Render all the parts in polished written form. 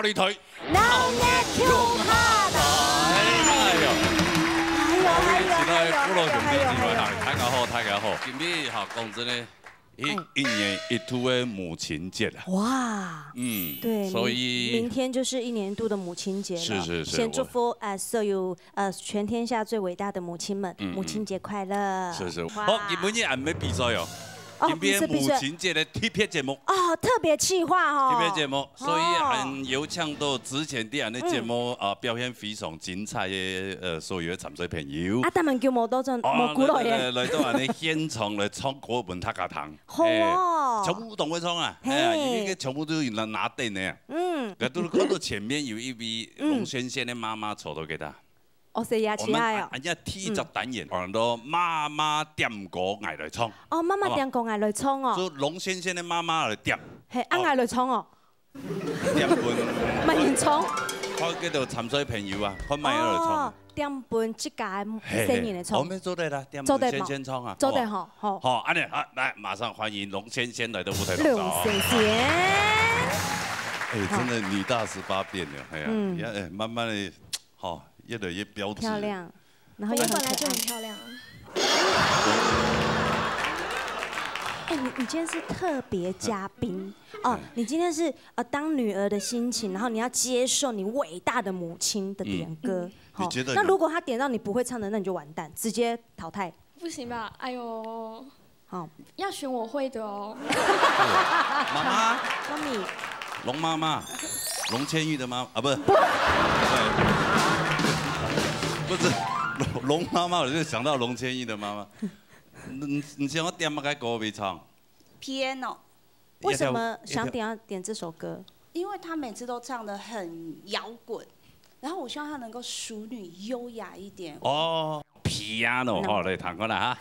你腿，老眼跳下来。大家好，大家好。今日哈讲真的，一年一度的母亲节了。哇，对，所以明天就是一年一度的母亲节了。是。先祝福所有全天下最伟大的母亲们，母亲节快乐。是。好，今日还没比赛哦。 今天母亲节的特别节目哦，特别企划哦，特别节目，所以很有抢到之前啲人的节目表现非常精彩的所有的参赛朋友。啊，他们叫冇多陣冇鼓來嘅，來到人哋現場嚟唱國文客家堂，好哦，全部同佢唱啊，因為全部都拿定嘅，都看到前面有一位龍先生的媽媽坐到給他。 我是牙齒啊！人家體育單元，講到媽媽點歌嗌嚟唱。哦，媽媽點歌嗌嚟唱哦。做龍先生的媽媽嚟點。係啊，嗌嚟唱哦。點伴。咪現唱。佢叫做參賽朋友啊，佢咪喺度唱。點伴即屆新年嚟唱。我們做得啦，點伴先生唱啊。做得好，好。好，安尼啊，來，馬上歡迎龍先生來到舞台上。龍先生。哎，真的女大18變了，係啊，也慢慢的，好。 越來越標緻，漂亮，然後我本來就很漂亮。哎，你今天是特別嘉賓哦，你今天是當女兒的心情，然後你要接受你偉大的母親的點歌。你覺得？那如果他點到你不會唱的，那你就完蛋，直接淘汰。不行吧？哎呦，好，要選我會的哦。媽媽，媽咪，龍媽媽，龍千玉的媽啊，不是。 不是龍媽媽，我就想到龍千億的媽媽。你想要點乜嘅歌未唱 ？Piano。為什麼想點這首歌？因為他每次都唱得很搖滾，然後我希望他能夠淑女優雅一點。哦 ，Piano， 好，嚟彈過嚟嚇。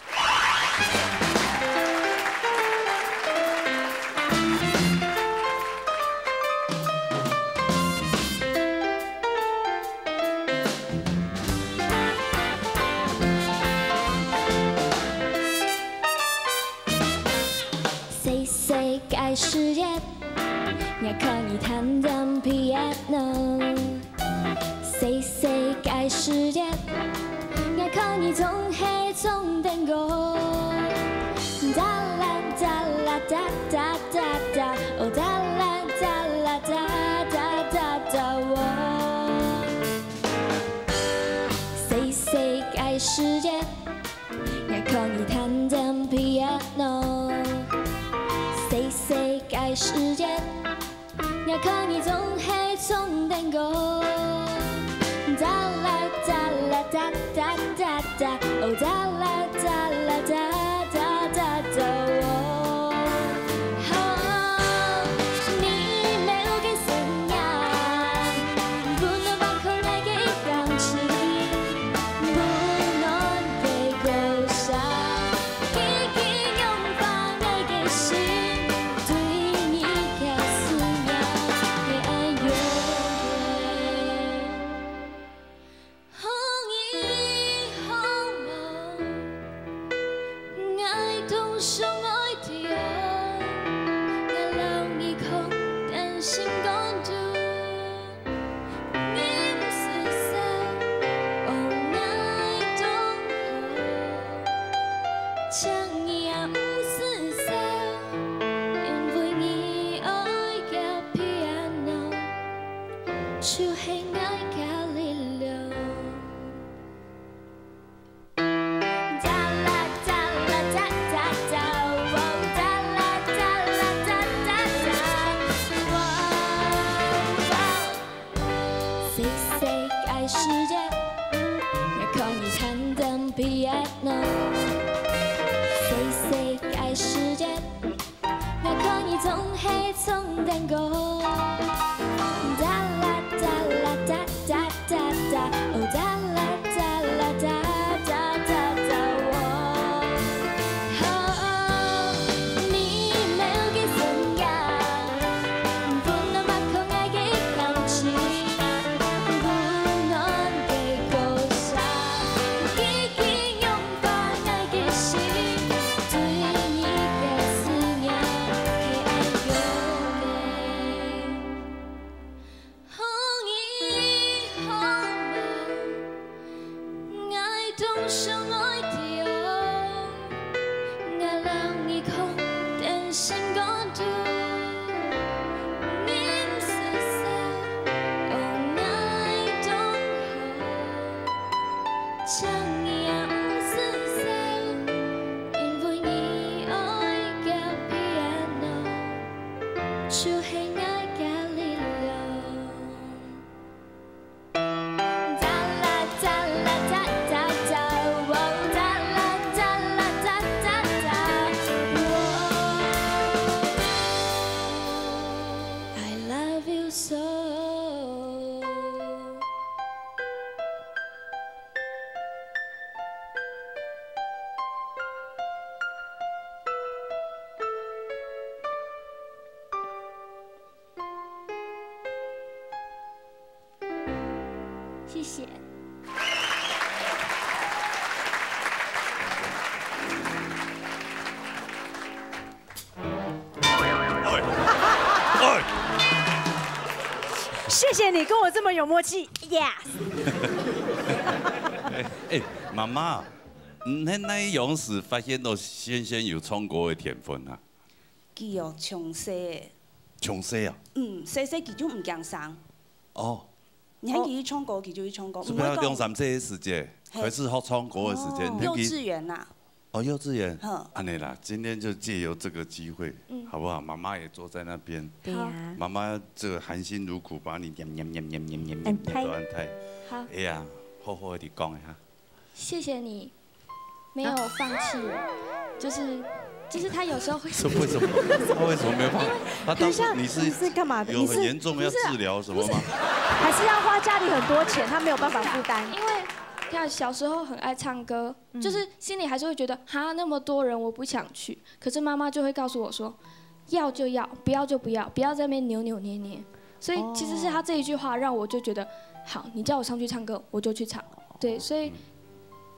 世界，我可以彈彈 piano。細細個世界，我可以從黑從電歌。噠啦噠啦噠噠噠噠，哦噠啦噠啦噠噠噠噠我。細細個世界，我可以彈彈 piano。 世界世界，我可以從黑從電歌。噠啦噠啦噠噠噠噠，哦噠啦噠啦噠噠噠噠我。你沒有給信仰，不能把口來給鋼琴，不能給歌聲，給擁抱愛給心。唱也不是笑，因为你爱夹 piano， 就是爱夹你了。哒啦哒啦哒哒哒，哦哒啦哒啦哒哒哒，哦 I love you so。谢谢。谢谢你跟我这么有默契，yes。妈妈，那勇士发现到先生有唱歌的天分啊？佢哦，从细的，从细啊？细佢就唔惊生。哦。你喺佢唱歌，佢就去唱歌。是不是要用3岁的时间？还是好唱歌的时间？幼稚园呐。哦，幼稚园。安尼啦，今天就借由这个机会，好不好？妈妈也坐在那边。对呀。妈妈这个含辛茹苦把你念都安胎。好。哎呀，好好的讲一下。谢谢你，没有放弃我，就是他有时候会。为什么？他为什么没有放？他当时你是干嘛？有很严重要治疗什么吗？还是要花家里很多钱，他没有办法负担。因为看小时候很爱唱歌，就是心里还是会觉得哈那么多人我不想去，可是妈妈就会告诉我说，要就要，不要就不要，不要在那边扭扭捏捏。所以其实是他这一句话让我就觉得，好，你叫我上去唱歌，我就去唱。对，所以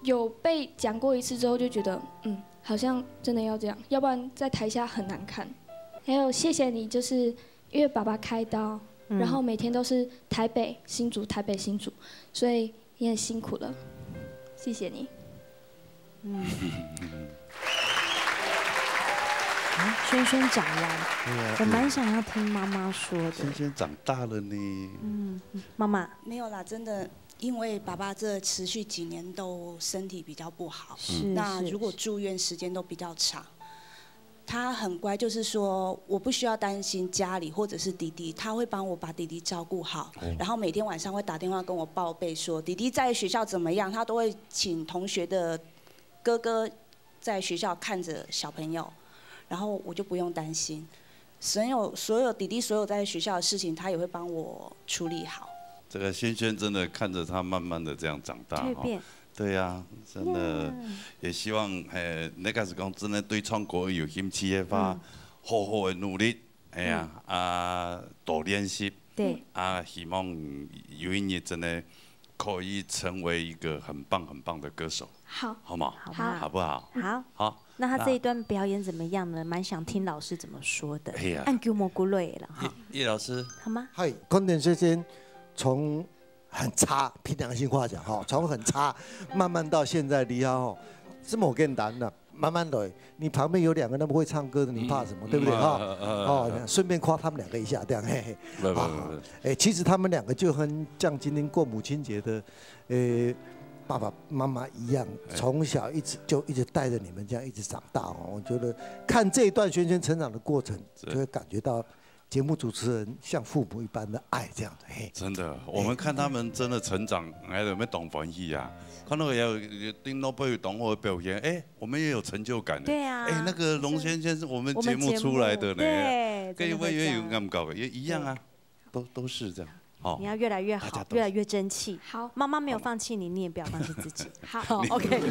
有被讲过一次之后就觉得，好像真的要这样，要不然在台下很难看。还有谢谢你，就是因为爸爸开刀，然后每天都是台北新竹，台北新竹，所以也很辛苦了，谢谢你。轩轩讲完，我蛮想要听妈妈说的。轩轩长大了呢。妈妈没有啦，真的。因为爸爸这持续几年都身体比较不好，那如果住院时间都比较长，他很乖，就是说我不需要担心家里或者是弟弟，他会帮我把弟弟照顾好，然后每天晚上会打电话跟我报备说弟弟在学校怎么样，他都会请同学的哥哥在学校看着小朋友，然后我就不用担心，所有弟弟所有在学校的事情，他也会帮我处理好。这个轩轩真的看着他慢慢的这样长大，对呀，真的也希望那个是讲真的对唱歌有兴趣的话，好好的努力，多练习，对，希望有一日真的可以成为一个很棒的歌手，好吗？好不好？好。那他这一段表演怎么样呢？蛮想听老师怎么说的。按给蘑菇类了哈。叶老师，好吗？嗨，康典先生。从很差，凭良心话讲哈，从很差慢慢到现在厉害哈，这么简单的，慢慢的，你旁边有2个那么会唱歌的，你怕什么？对不对哈？顺便夸他们2个一下，这样嘿嘿。不，其实他们2个就跟像今天过母亲节的，爸爸妈妈一样，从小一直带着你们这样一直长大哦。我觉得看这一段轩轩成长的过程，就会感觉到。节目主持人像父母一般的爱，这样子。真的，我们看他们真的成长，还有没有懂欢喜啊？看到有丁诺贝尔懂我的表现，我们也有成就感。对啊。那个龙先生是我们节目出来的呢。对。跟我也有感觉，也一样啊，都是这样。你要越来越好，越来越争气。好，妈妈没有放弃你，你也不要放弃自己。好 ，OK。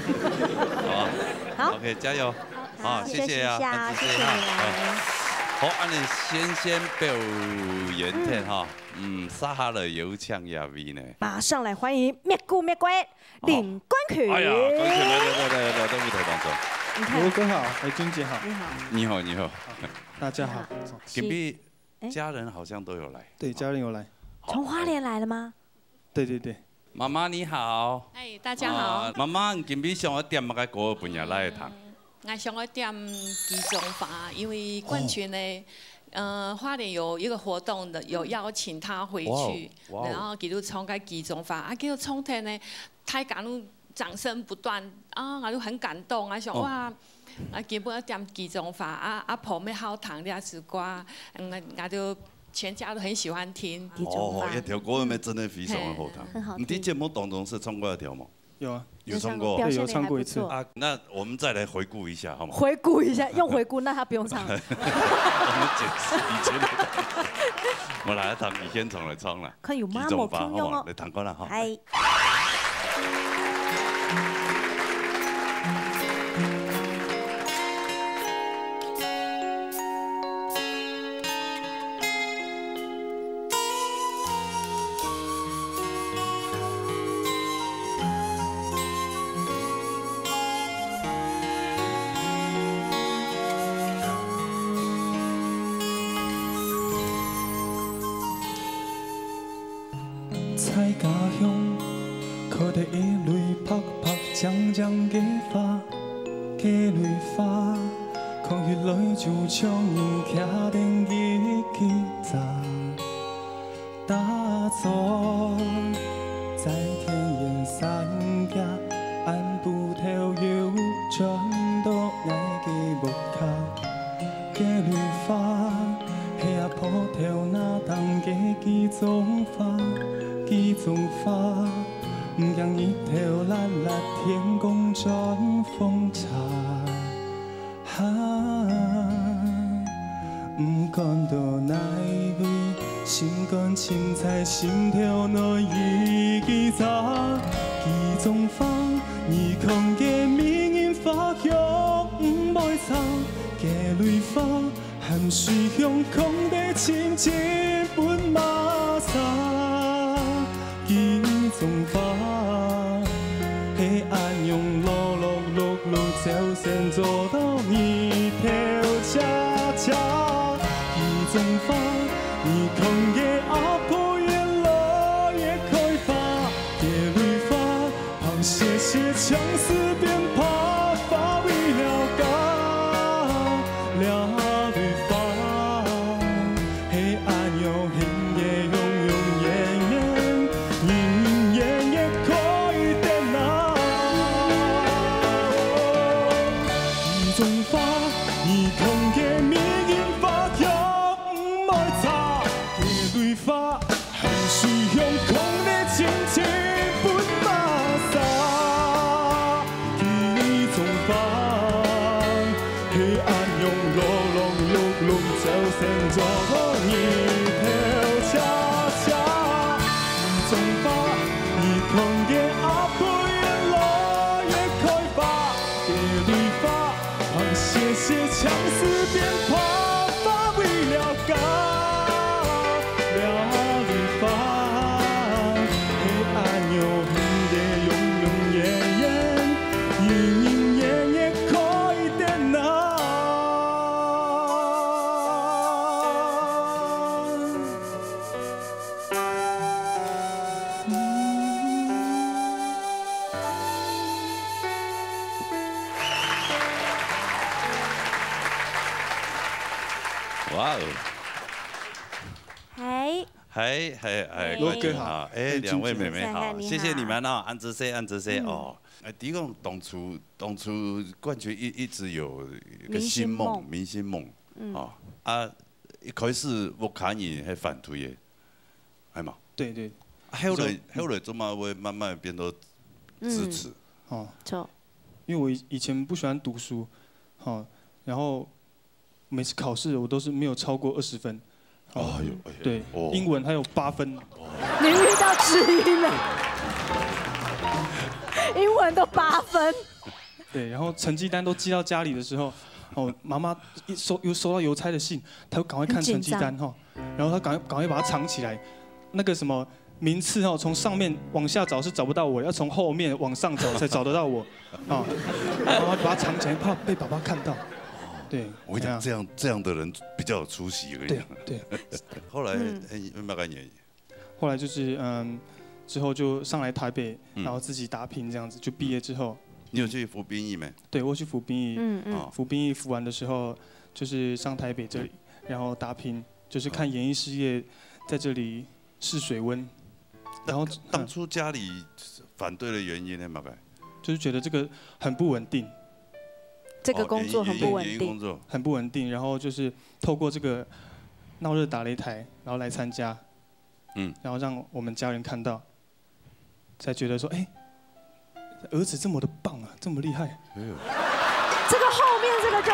好 ，OK， 加油。好，谢谢啊，谢谢你来。好，按你先表演的哈，撒哈了有唱亚威呢。马上来欢迎灭故灭鬼林冠群。哎呀，冠群来，在舞台当中。罗哥好，君姐好。你好。你好。大家好。隔壁家人好像都有来。对，家人有来。从花莲来了吗？对。妈妈你好。哎，大家好。妈妈，今边上一点个歌本也来一趟。我想要点基中法，因为冠群呢，花莲有一个活动的，有邀请他回去，然后给他唱个基中法，啊，给他唱天呢，太感掌声不断啊，我就很感动啊，想哇。基本点集中法啊，婆妹好糖的时歌，我就全家都很喜欢听。哦，一条歌妹真的非常的好听。你在节目当中是唱过一条吗？有啊，有唱过，对，有唱过一次啊。那我们再来回顾一下好吗？回顾一下，用回顾，那他不用唱了。我们解释以前的。我来弹以前唱来唱啦。看有妈冇聽用哦。你彈過啦哈。係。在家乡，靠着一蕊拍拍将将的花，给蕊花，空穴来就像人徛定一枝杂，打坐在田野山脚，按步跳摇，转到爱的木卡，给蕊花，黑啊破跳那当给几种花。几种花，不让一条蓝蓝天空转风茶。不管到哪位，心甘情在心跳内一枝杂。几种花，你空嘅命运发香不会差。嘅蕊花，含水向空的亲情本马萨。几种花，黑暗用碌碌碌碌走线走到你头恰恰。几种花，你空的阿婆也落也开发。野蕊花，螃蟹蟹相思变怕发为了家了蕊花，黑暗用黑夜用用夜。走到你头恰恰，一种花，你空的阿婆也落也开发，野绿花，螃蟹蟹相思变怕发为了家，了绿花，黑暗又黑夜永永远远，隐隐约约开点呐。哇哦！还罗哥好，两位妹妹好，谢谢你们哦，安之 C 哦。狄公当初冠军一直有一个新梦，明星梦，哦一开始我看你还反对的，系嘛？对对。后来怎么会慢慢变得支持？哦，错。因为我以前不喜欢读书，好，然后每次考试我都是没有超过20分。哦，对，英文还有8分。你遇到知音了，英文都8分。对，然后成绩单都寄到家里的时候，哦，妈妈又收到邮差的信，她就赶快看成绩单哈，然后她赶快把它藏起来，那个什么。名次哦，从上面往下找是找不到我，要从后面往上找才找得到我，啊，然后把它藏起来，怕被爸爸看到。对，我跟你讲，这样的人比较有出息，我跟你讲。对。后来大概年，后来就是之后就上来台北，然后自己打拼这样子，就毕业之后。你有去服兵役没？对，我去服兵役，服兵役服完的时候，就是上台北这里，然后打拼，就是看演艺事业在这里试水温。然后当初家里反对的原因呢？大概就是觉得这个很不稳定。这个工作很不稳定，很不稳定。然后就是透过这个闹热打擂台，然后来参加，然后让我们家人看到，才觉得说，哎，儿子这么的棒啊，这么厉害。这个后面这个就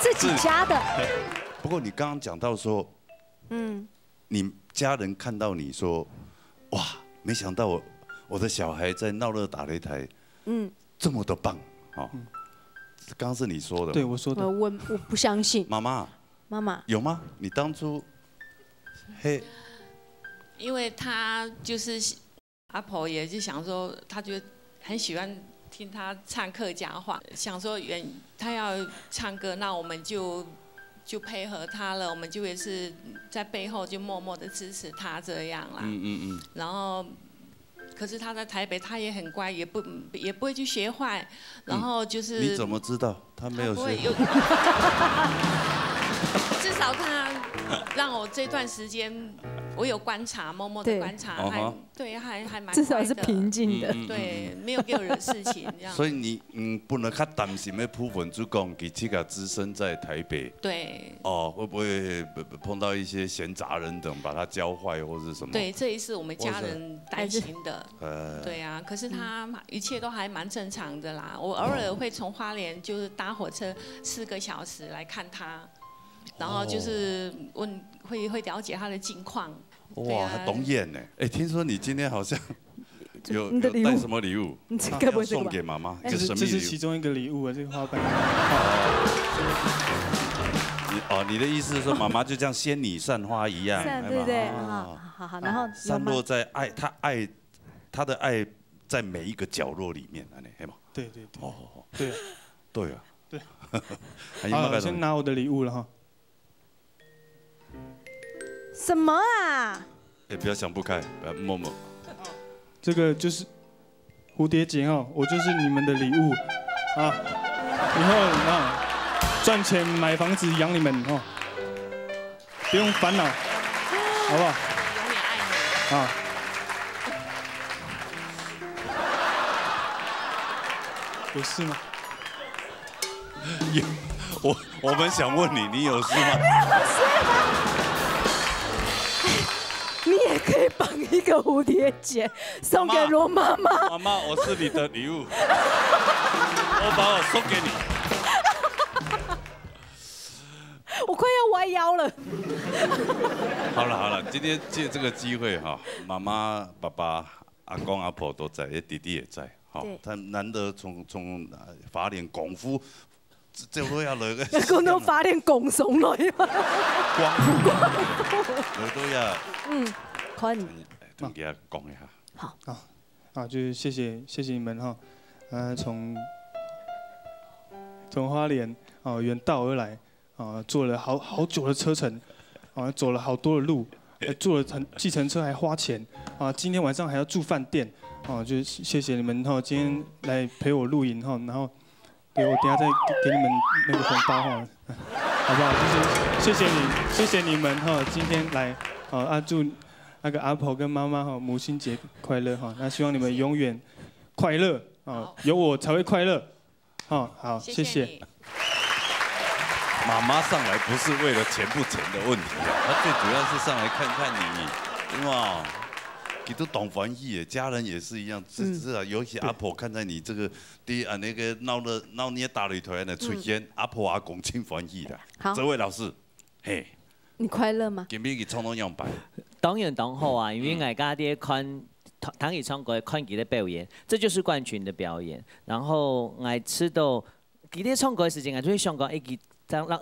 自己家的。不过你刚刚讲到说，你家人看到你说，哇，没想到我的小孩在闹热打擂台，这么的棒，哦。刚刚是你说的，对我说的。我不相信。妈妈有吗？你当初，因为他就是阿婆，也是想说，他觉得很喜欢听他唱客家话，想说他要唱歌，那我们就配合他了，我们就也是在背后就默默的支持他这样啦。然后。可是他在台北，他也很乖，也不会去学坏，然后就是。你怎么知道他没有学？至少他让我这段时间，我有观察，默默的观察，还蛮。至少是平静的。对，没有给我惹事情这样。所以你不能较担心的部分就讲，其实个只身在台北。对。会不会碰到一些闲杂人等把他教坏或者什么？对，这也是我们家人担心的。对啊，可是他一切都还蛮正常的啦。我偶尔会从花莲就是搭火车4个小时来看他，然后就是会了解他的近况。哇，还懂演呢！哎，听说你今天好像有带什么礼物？要送给妈妈，这是其中一个礼物啊，这个花瓣。你的意思是说妈妈就像仙女散花一样，对对，好，然后散落在她的爱在每一个角落里面，对吗？对，对啊。好，先拿我的礼物了哈。什么啊？不要想不开，默默。这个就是蝴蝶结哦，我就是你们的礼物啊！以后赚钱买房子养你们哦，不用烦恼，好不好？永远爱你啊！有事吗？我们想问你，你有事吗？你也可以绑一个蝴蝶结送给罗妈妈。妈妈，我是你的礼物，我把我送给你。我快要歪腰了。好了，今天借这个机会哈，妈妈、爸爸、阿公、阿婆都在，弟弟也在，好，他难得从法典功夫。这都要来个，講到法典共送來嘛，我都要，可以，同大家講一下。好，就是謝謝你們哈，從花蓮遠道而來，坐了好久的車程，走了好多的路，坐了計程車還花錢，今天晚上還要住飯店，就是謝謝你們哈，今天來陪我錄影哈，然後。對，我等下再給你們那個紅包哈，好不好？就是謝謝你們哈，今天來祝那個阿婆跟媽媽哈母親節快樂哈，那希望你們永遠快樂有我才會快樂，好，謝謝。媽媽上來不是為了錢不錢的問題啊，她最主要是上來看看你，對嗎？佢都懂歡喜嘅，家人也是一樣，是啊，尤其阿婆看在你這個那個鬧捏大擂台的出現，阿婆阿公真歡喜的。好，這位老師，嘿，你快樂嗎？今日去創作樣板，當然當好啊，因為大家啲看唐藝唱歌看佢的表演，這就是冠軍的表演。然後我知道佢啲唱歌嘅時間，我就會想講，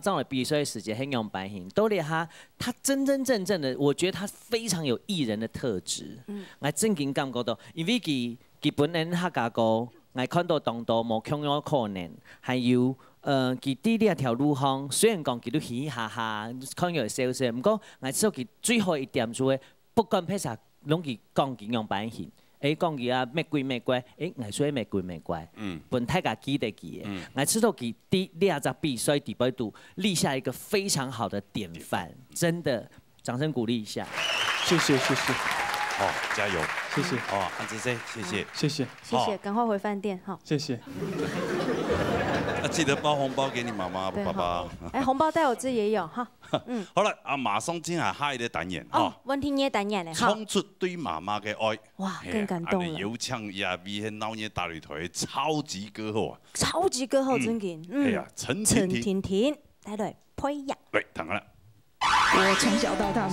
讓我比賽的時間很樣板型，都係他真真正正的，我覺得他非常有藝人的特質。我真經感覺到，因為佢本人客家歌，我看到當多冇強有可能，還有佢啲呢一條路行，雖然講佢都嘻嘻哈哈，看有笑笑，不過我知道佢最後一點就係不管拍啥，攏佢講佢樣板型。講佢啊咩鬼咩怪，我說咩鬼咩怪，本大家記得記嘅，我知道佢第2隻比賽第8度立下一個非常好的典範，真的，掌聲鼓勵一下，謝謝，好，加油。谢谢。哦，安之生，谢谢，谢谢，谢谢，赶快回饭店哈。谢谢。记得包红包给你妈妈、爸爸。哎，红包袋我这也有哈。嗯。好了，啊，马上进来下一个单元哈。温馨的单元嘞哈。冲出对妈妈的爱。哇，更感动了。有请亚比很闹热大擂台超级歌后啊！超级歌后真劲。哎呀，陈婷婷，来来配呀。对，当然了。我从小到大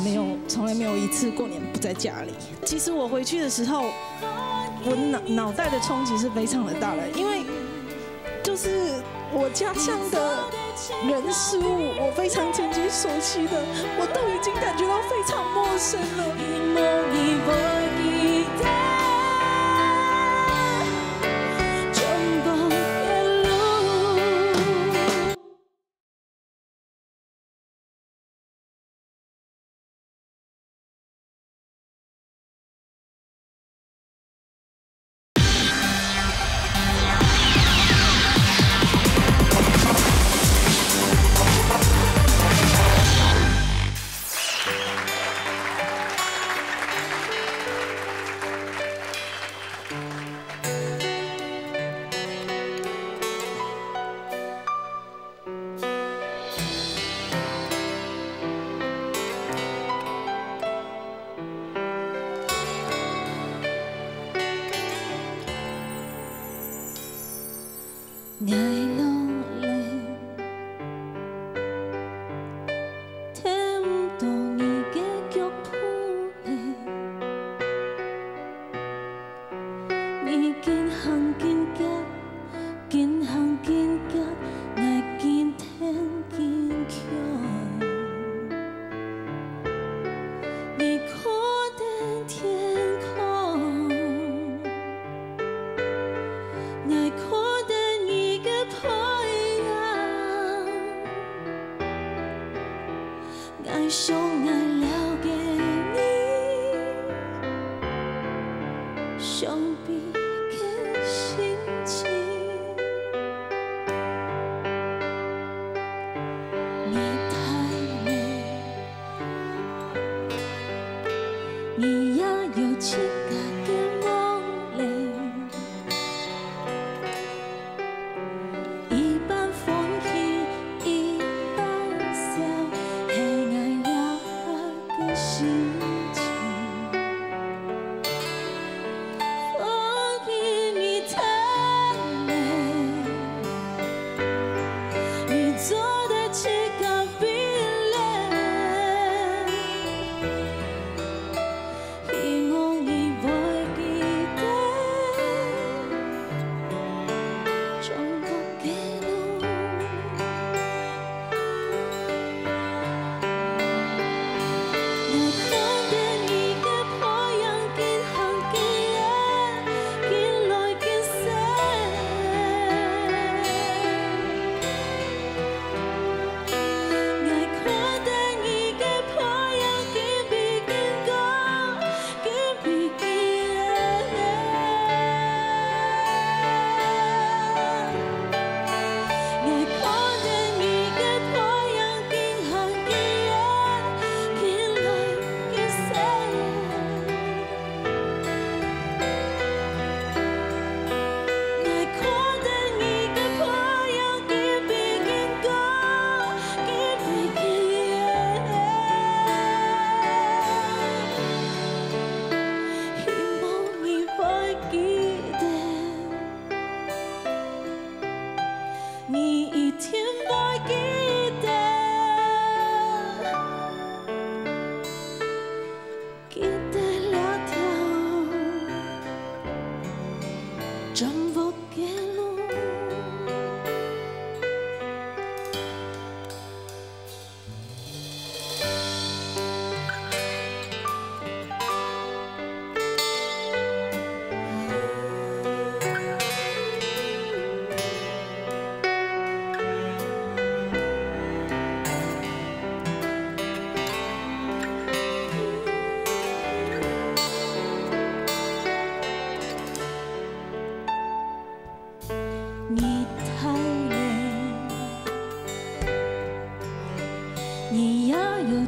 从来没有一次过年不在家里。其实我回去的时候，我脑袋的冲击是非常的大的，因为就是我家乡的人事物，我非常曾经熟悉的，我都已经感觉到非常陌生了。一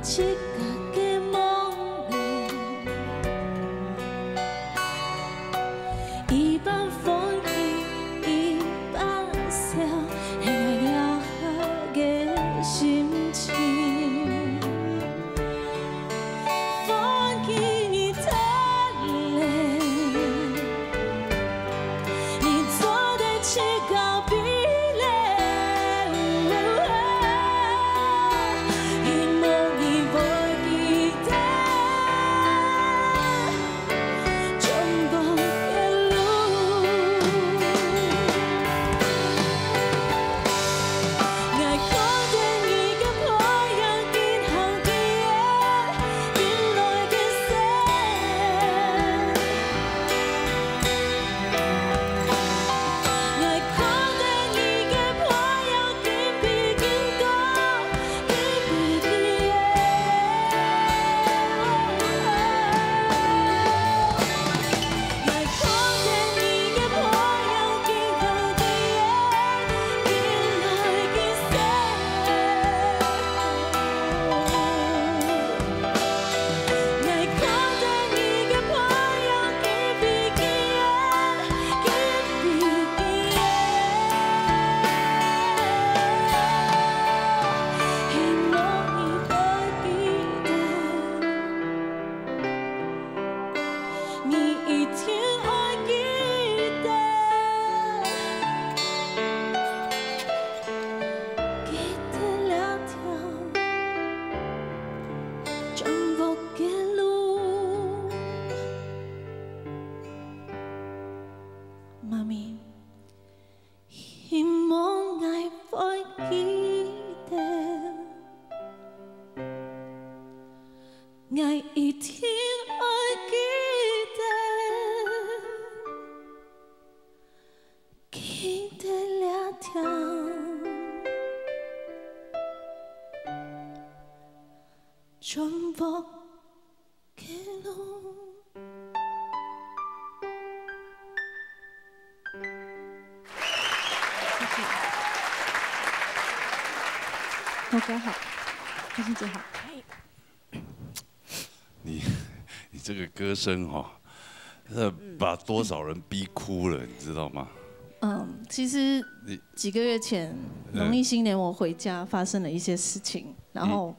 家嘅梦里，妈咪，希望爱会记得，爱一定会记得，记得了条全部的路。OK， 好，开心姐好。你这个歌声哈，把多少人逼哭了，你知道吗？其实几个月前农历新年我回家发生了一些事情，然后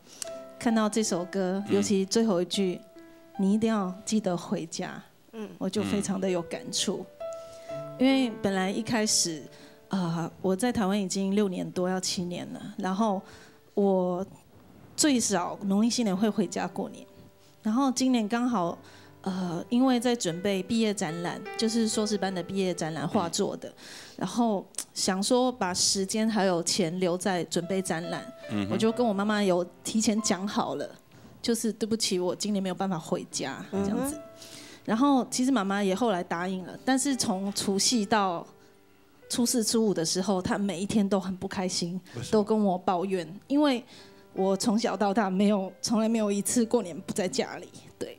看到这首歌，尤其最后一句“你一定要记得回家”，我就非常的有感触，因为本来一开始，我在台湾已经6年多，要7年了，然后我最少农历新年会回家过年，然后今年刚好，因为在准备毕业展览，就是硕士班的毕业展览画作的，然后想说把时间还有钱留在准备展览，我就跟我妈妈有提前讲好了，就是对不起，我今年没有办法回家这样子。然后其实妈妈也后来答应了，但是从除夕到初4、初5的时候，她每一天都很不开心，都跟我抱怨，因为我从小到大从来没有一次过年不在家里，对。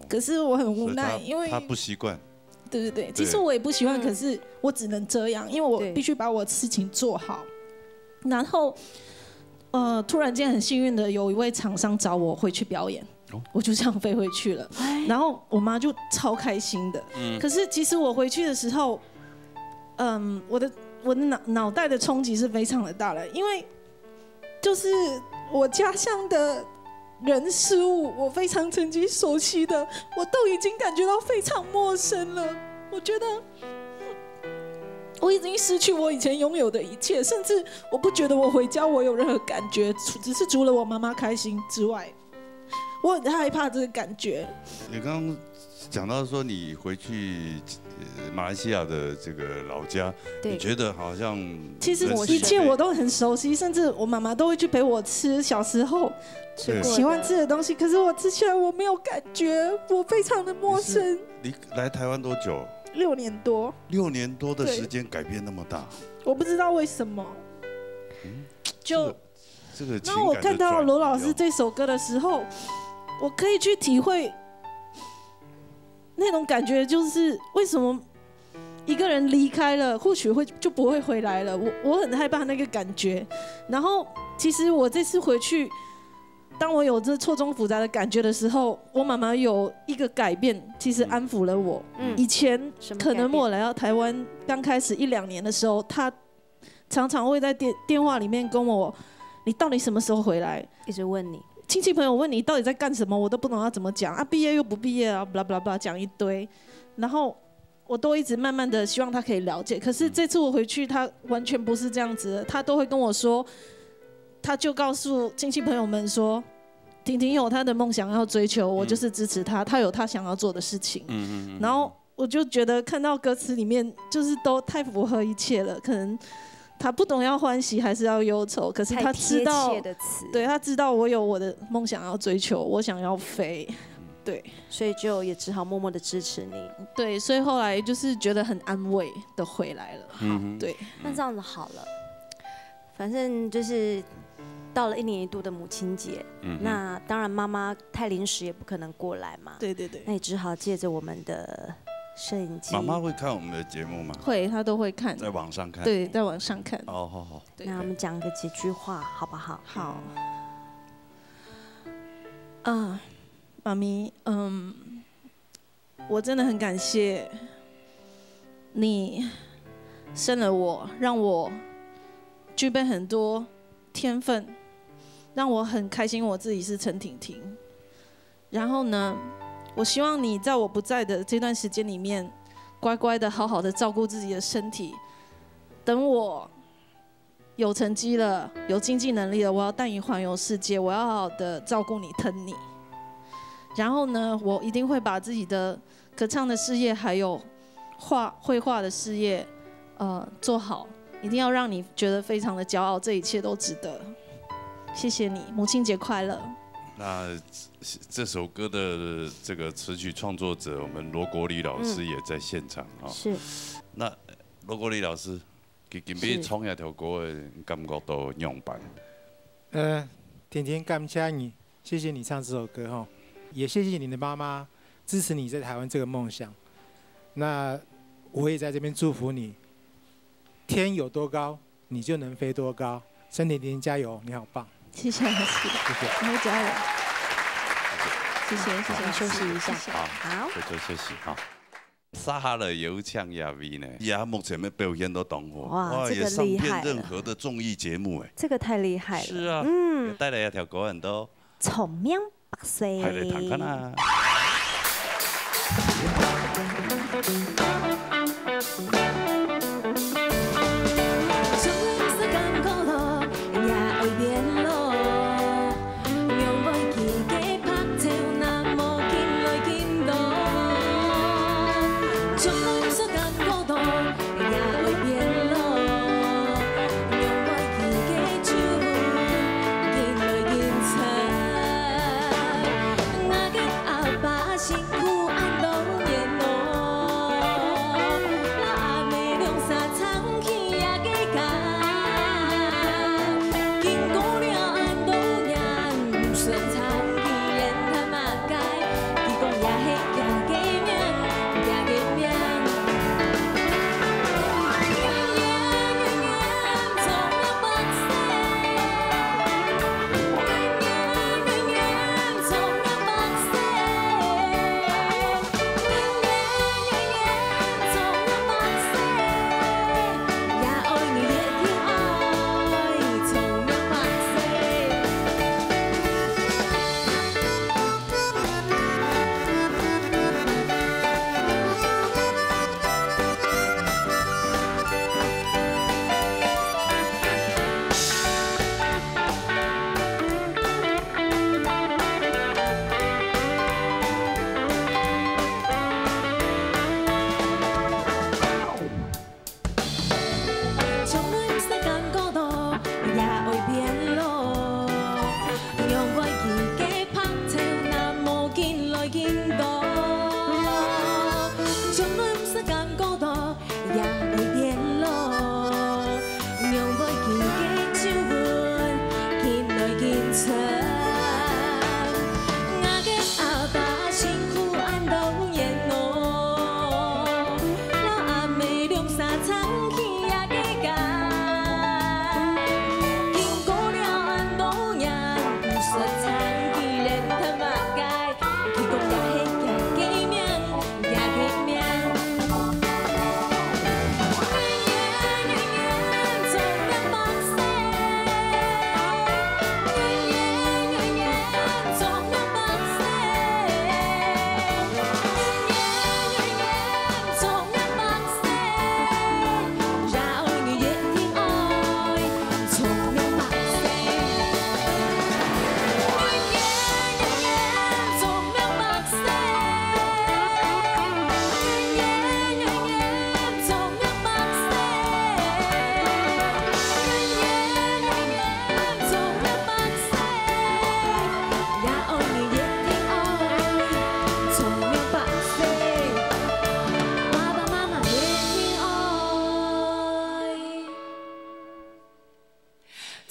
可是我很无奈，因为他不习惯。对，其实我也不习惯，可是我只能这样，因为我必须把我的事情做好。然后，突然间很幸运的有一位厂商找我回去表演，我就这样飞回去了。然后我妈就超开心的。可是其实我回去的时候，我的脑袋的冲击是非常的大的，因为就是我家乡的人事物，我非常曾经熟悉的，我都已经感觉到非常陌生了。我觉得我已经失去我以前拥有的一切，甚至我不觉得我回家我有任何感觉，只是除了我妈妈开心之外，我很害怕这个感觉。你刚刚讲到说你回去马来西亚的这个老家，你觉得好像其实一切我都很熟悉，甚至我妈妈都会去陪我吃小时候喜欢吃的东西，可是我吃起来我没有感觉，我非常的陌生。你来台湾多久？6年多。6年多的时间改变那么大，我不知道为什么。就这个当我看到罗老师这首歌的时候，我可以去体会那种感觉，就是为什么一个人离开了，或许就不会回来了。我很害怕那个感觉。然后其实我这次回去，当我有这错综复杂的感觉的时候，我妈妈有一个改变，其实安抚了我。以前可能我来到台湾刚开始1、2年的时候，她常常会在电话里面跟我：“你到底什么时候回来？”一直问你。亲戚朋友问你到底在干什么，我都不懂要怎么讲啊，毕业又不毕业啊，巴拉巴拉巴拉讲一堆，然后我都一直慢慢的希望他可以了解，可是这次我回去，他完全不是这样子的，他都会跟我说，他就告诉亲戚朋友们说，婷婷有她的梦想要追求，我就是支持她，她有她想要做的事情，然后我就觉得看到歌词里面就是都太符合一切了，可能。他不懂要欢喜还是要忧愁，可是他知道，对，他知道我有我的梦想要追求，我想要飞，对，所以就也只好默默的支持你。对，所以后来就是觉得很安慰的回来了。对，那这样子好了，反正就是到了1年1度的母亲节，那当然妈妈太临时也不可能过来嘛。对，那也只好借着我们的摄影机。妈妈会看我们的节目吗？会，她都会看。在网上看。对，在网上看。好。那我们讲个几句话，好不好？好。妈咪，我真的很感谢你生了我，让我具备很多天分，让我很开心我自己是陈婷婷。然后呢？我希望你在我不在的这段时间里面，乖乖的、好好的照顾自己的身体。等我有成绩了、有经济能力了，我要带你环游世界，我要好好的照顾你、疼你。然后呢，我一定会把自己的歌唱的事业还有绘画的事业，做好，一定要让你觉得非常的骄傲，这一切都值得。谢谢你，母亲节快乐。那这首歌的这个词曲创作者，我们罗国立老师也在现场啊。是。那罗国立老师，今日创一条歌的感觉都样板。甜甜感谢你，谢谢你唱这首歌哈，也谢谢你的妈妈支持你在台湾这个梦想。那我也在这边祝福你，天有多高，你就能飞多高。沈甜甜加油，你好棒！谢谢老师，谢谢，你会加油。谢谢，谢谢，休息一下。好，就休息哈。撒哈了有唱亚 V 呢，呀，目前的表现都懂我，哇，这也上个厉害遍任何的综艺节目哎，这个太厉害了。是啊，带来一条歌很多。重名白色。还来谈看啊。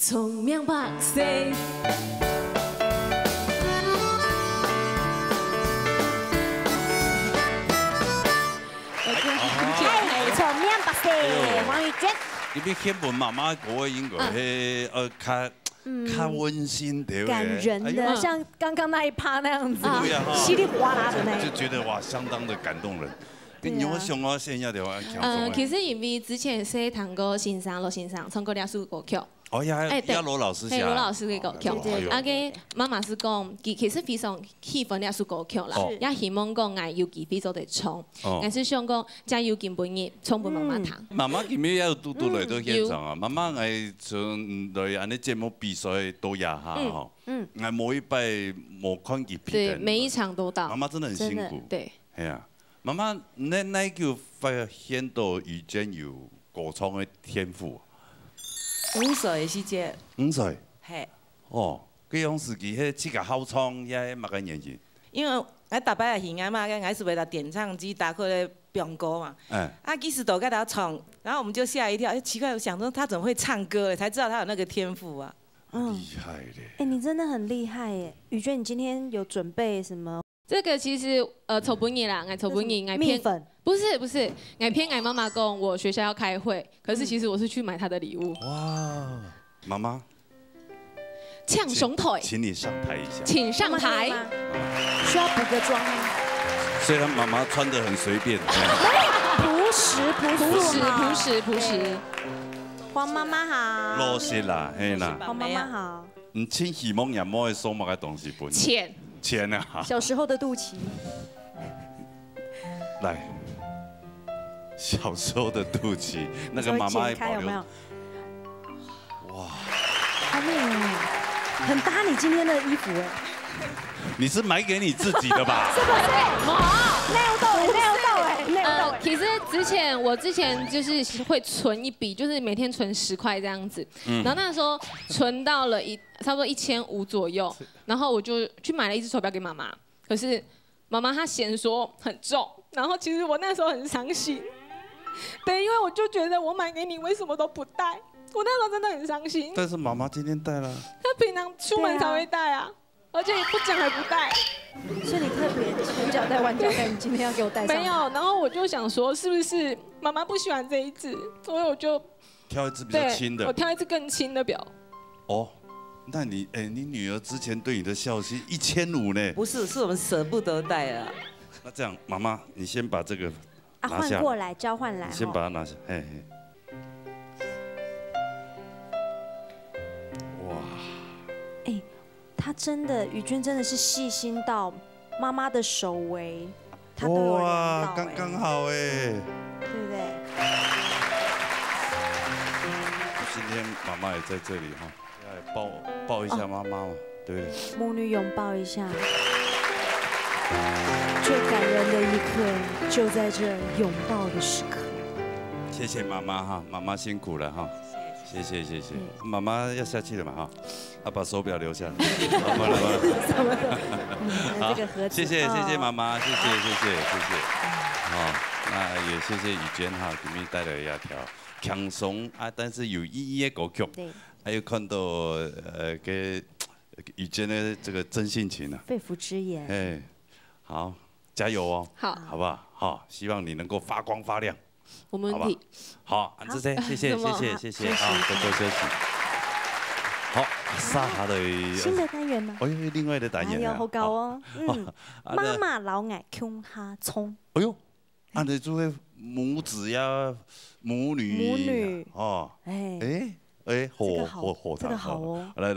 聪明白色。哎，聪明白色，黄宇娟。你别先问妈妈国的英语，较温馨对不对？感人的，像刚刚那一趴那样子，稀里哗啦的那。就觉得哇，相当的感动人。你我想我现在的话，其实因为之前写唐歌欣赏罗先生唱过两首歌曲。哦呀，要罗老师写。罗老师的歌曲，啊个妈妈是讲，其实非常喜欢两首歌曲啦，也希望讲爱尤其非常的唱，但是想讲加油金本日唱给妈妈听。妈妈今日要嘟嘟来到现场啊，妈妈爱从来安尼节目比赛都也下吼，爱每一拜莫看几片。对，每一场都到。妈妈真的很辛苦。对。哎呀。妈妈，那就发现到遇见有歌唱的天赋。5岁的时节。5岁。嘿。哦，嗰種時期，迄即個好唱，也乜個年紀？因為我大擺也喜愛嘛，我是為了點唱機打過來表歌嘛。啊，其實都給他唱，然後我們就嚇一跳，奇怪，我想說他怎麼會唱歌？才知道他有那個天賦啊。厲害嘞！哎，你真的很厲害耶，宇娟，你今天有準備什麼？這個其實籌本嘢啦，籌本嘢，蜜粉。不是，我騙我媽媽講我學校要開會，可是其實我是去買她的禮物。哇，媽媽。 搶熊腿，請你上台一下。請上台。需要補個妝嗎？雖然媽媽穿得很隨便。樸實。黃媽媽好。老實啦，嘿啦。黃媽媽好。唔請希望人冇去送乜嘅東西俾你。錢啊！小時候的肚臍。來，小時候的肚臍，那個媽媽保留。哇，好美哦。 很搭你今天的衣服哎，你是買給你自己的吧？是不是？内斗。其實我之前就是會存一筆，就是每天存10塊這樣子。然後那時候存到了差不多1500左右，然後我就去買了一隻手錶給媽媽。可是媽媽她嫌說很重，然後其實我那時候很傷心。對，因為我就覺得我買給你，為什麼都不戴？ 我那時候真的很傷心，但是媽媽今天戴了。她平常出門才會戴啊，而且不講還不戴。所以你特別手腳帶、腕腳帶，你今天要給我戴上？沒有，然後我就想說，是不是媽媽不喜歡這一隻，所以我就挑一隻比較輕的。我挑一隻更輕的表。哦，那你你女兒之前對你的孝心1500呢？不是，是我們捨不得戴啊。那這樣，媽媽，你先把這個拿換下。過來交換來。你先把它拿下，嘿嘿。 她真的，宇娟真的是細心到媽媽的手圍，她都有量到。哇，剛剛好哎，對不對？今天媽媽也在這裡哈，要抱一下媽媽嘛，對不對？母女擁抱一下，最感人的一刻就在這擁抱的時刻。謝謝媽媽哈，媽媽辛苦了哈。 謝謝。媽媽要下去了嘛哈，把手錶留下來。好，來。好，謝謝媽媽，謝謝。好，那也謝謝宇娟哈，給你帶來一條輕鬆啊，但是有意義的歌曲。對。還有看到給宇娟的這個真性情啊。肺腑之言。哎，好，加油哦。好。好不好？好，希望你能夠發光發亮。 我們問題。好，安志姐，謝謝，好，多休息。好，沙下嚟。新的單元嗎？哎呦，另外的單元。哎呦，好高哦。媽媽老愛窮哈蔥。哎呦，按你做嘅母子呀，母女。哦。哎，好。這個好哦。來。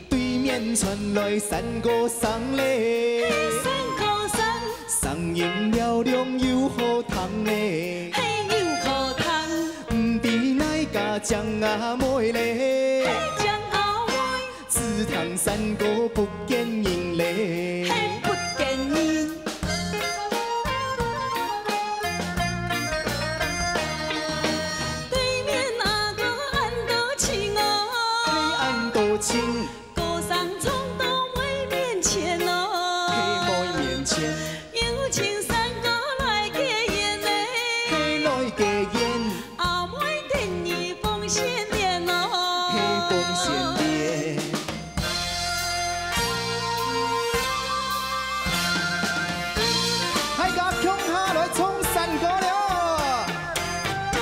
對面傳來山歌聲嘞，聲音嘹亮又好聽嘞，唔知哪家將阿妹嘞，紫藤山歌不見影嘞。 歌聲衝到妹面前哦，妹面前有情山歌來結緣嘞，來結緣，阿妹聽你鳳仙蓮哦，鳳仙蓮，喺甲腔下來衝山歌了。 嘿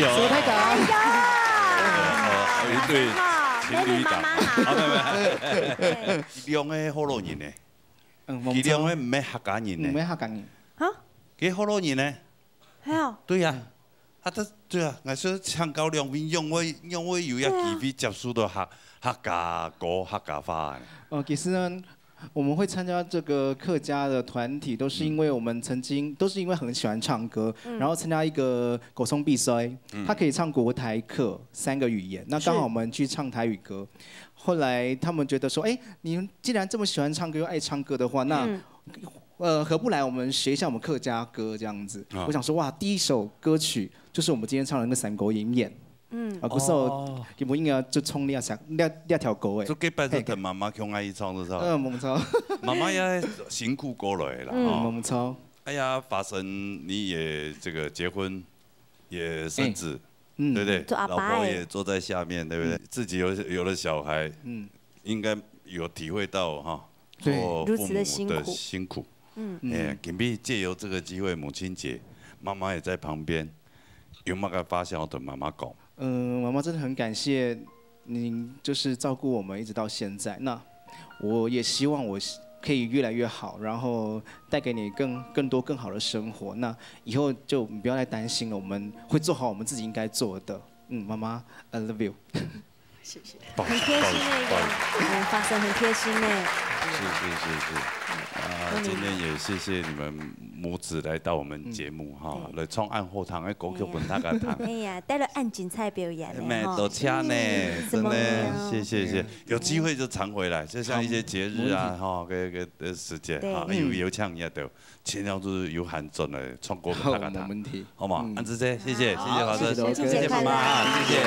有。什么太港？一对情侣档。好，没。基隆的好多人呢。基隆的唔係客家人呢。唔係客家人。啊？幾好多人呢？係啊。對呀。对啊，我说唱高粱面用我有要机会接触到客家歌、客家话。其实呢，我们会参加这个客家的团体，都是因为我们曾经都是因为很喜欢唱歌，然后参加一个狗松比赛，他可以唱国台客3个语言，那刚好我们去唱台语歌。后来他们觉得说，哎，你既然这么喜欢唱歌又爱唱歌的话，那合不来我们学一下我们客家歌这样子。我想说，哇，第一首歌曲就是我们今天唱的那个《三国演演》。嗰首基本應該就衝呢一條歌誒。就給拜託媽媽向阿姨唱的時候。冇錯。媽媽也辛苦過來了。冇錯。哎呀，法神你也這個結婚，也生子，對不對？老婆也坐在下面，對不對？自己有了小孩，應該有體會到哈。做父母的辛苦，今天借由这个机会，母亲节，妈妈也在旁边，有冇个发现我对妈妈讲？妈妈真的很感谢您，就是照顾我们一直到现在。那我也希望我可以越来越好，然后带给你更多更好的生活。那以后就不要再担心了，我们会做好我们自己应该做的。妈妈 ，I love you。谢谢，很贴心的，发生很贴心呢。是。今天也谢谢你们母子来到我们节目哈，来唱暗后堂的歌曲本大家谈。哎呀，带了暗精彩表演。多恰呢，真的，谢。有机会就常回来，就像一些节日啊，哈，个时间哈，有唱也都，尽量就是有喊准的唱歌本大家谈。没问题，好嘛，安子姐，谢谢华生，谢谢妈妈，谢谢，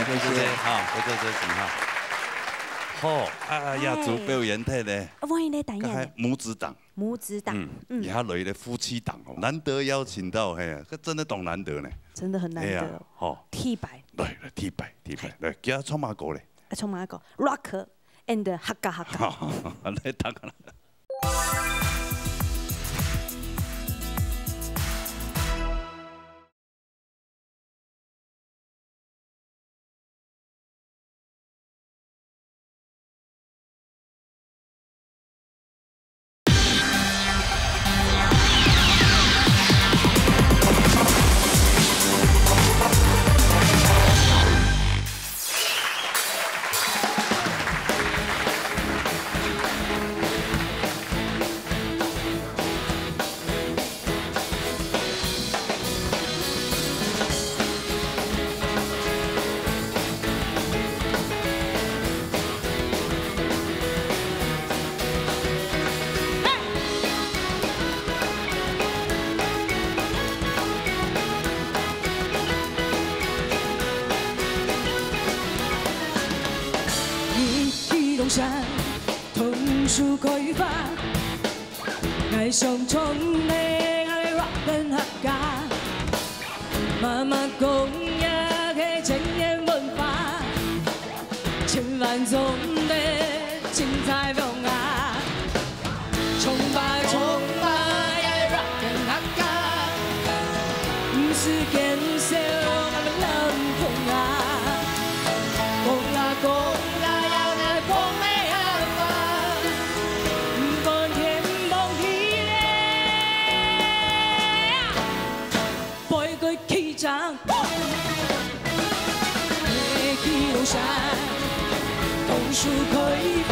好，回这请哈。好，亚洲表演体呢，欢迎来导演。母子档，以下类的夫妻档哦，难得邀请到，嘿，这真的懂难得呢，真的很难得。好，T白，来 T白，来，叫他唱马歌嘞，唱马歌 ，Rock and 客家。好，来打个。山桐樹開花，愛上衝的愛 rock 跟客家，媽媽講呀嘅前沿文化，千萬種的精彩風啊，崇拜愛 rock 跟客家，唔是見笑我們冷風啊，講啦講。桐樹開花，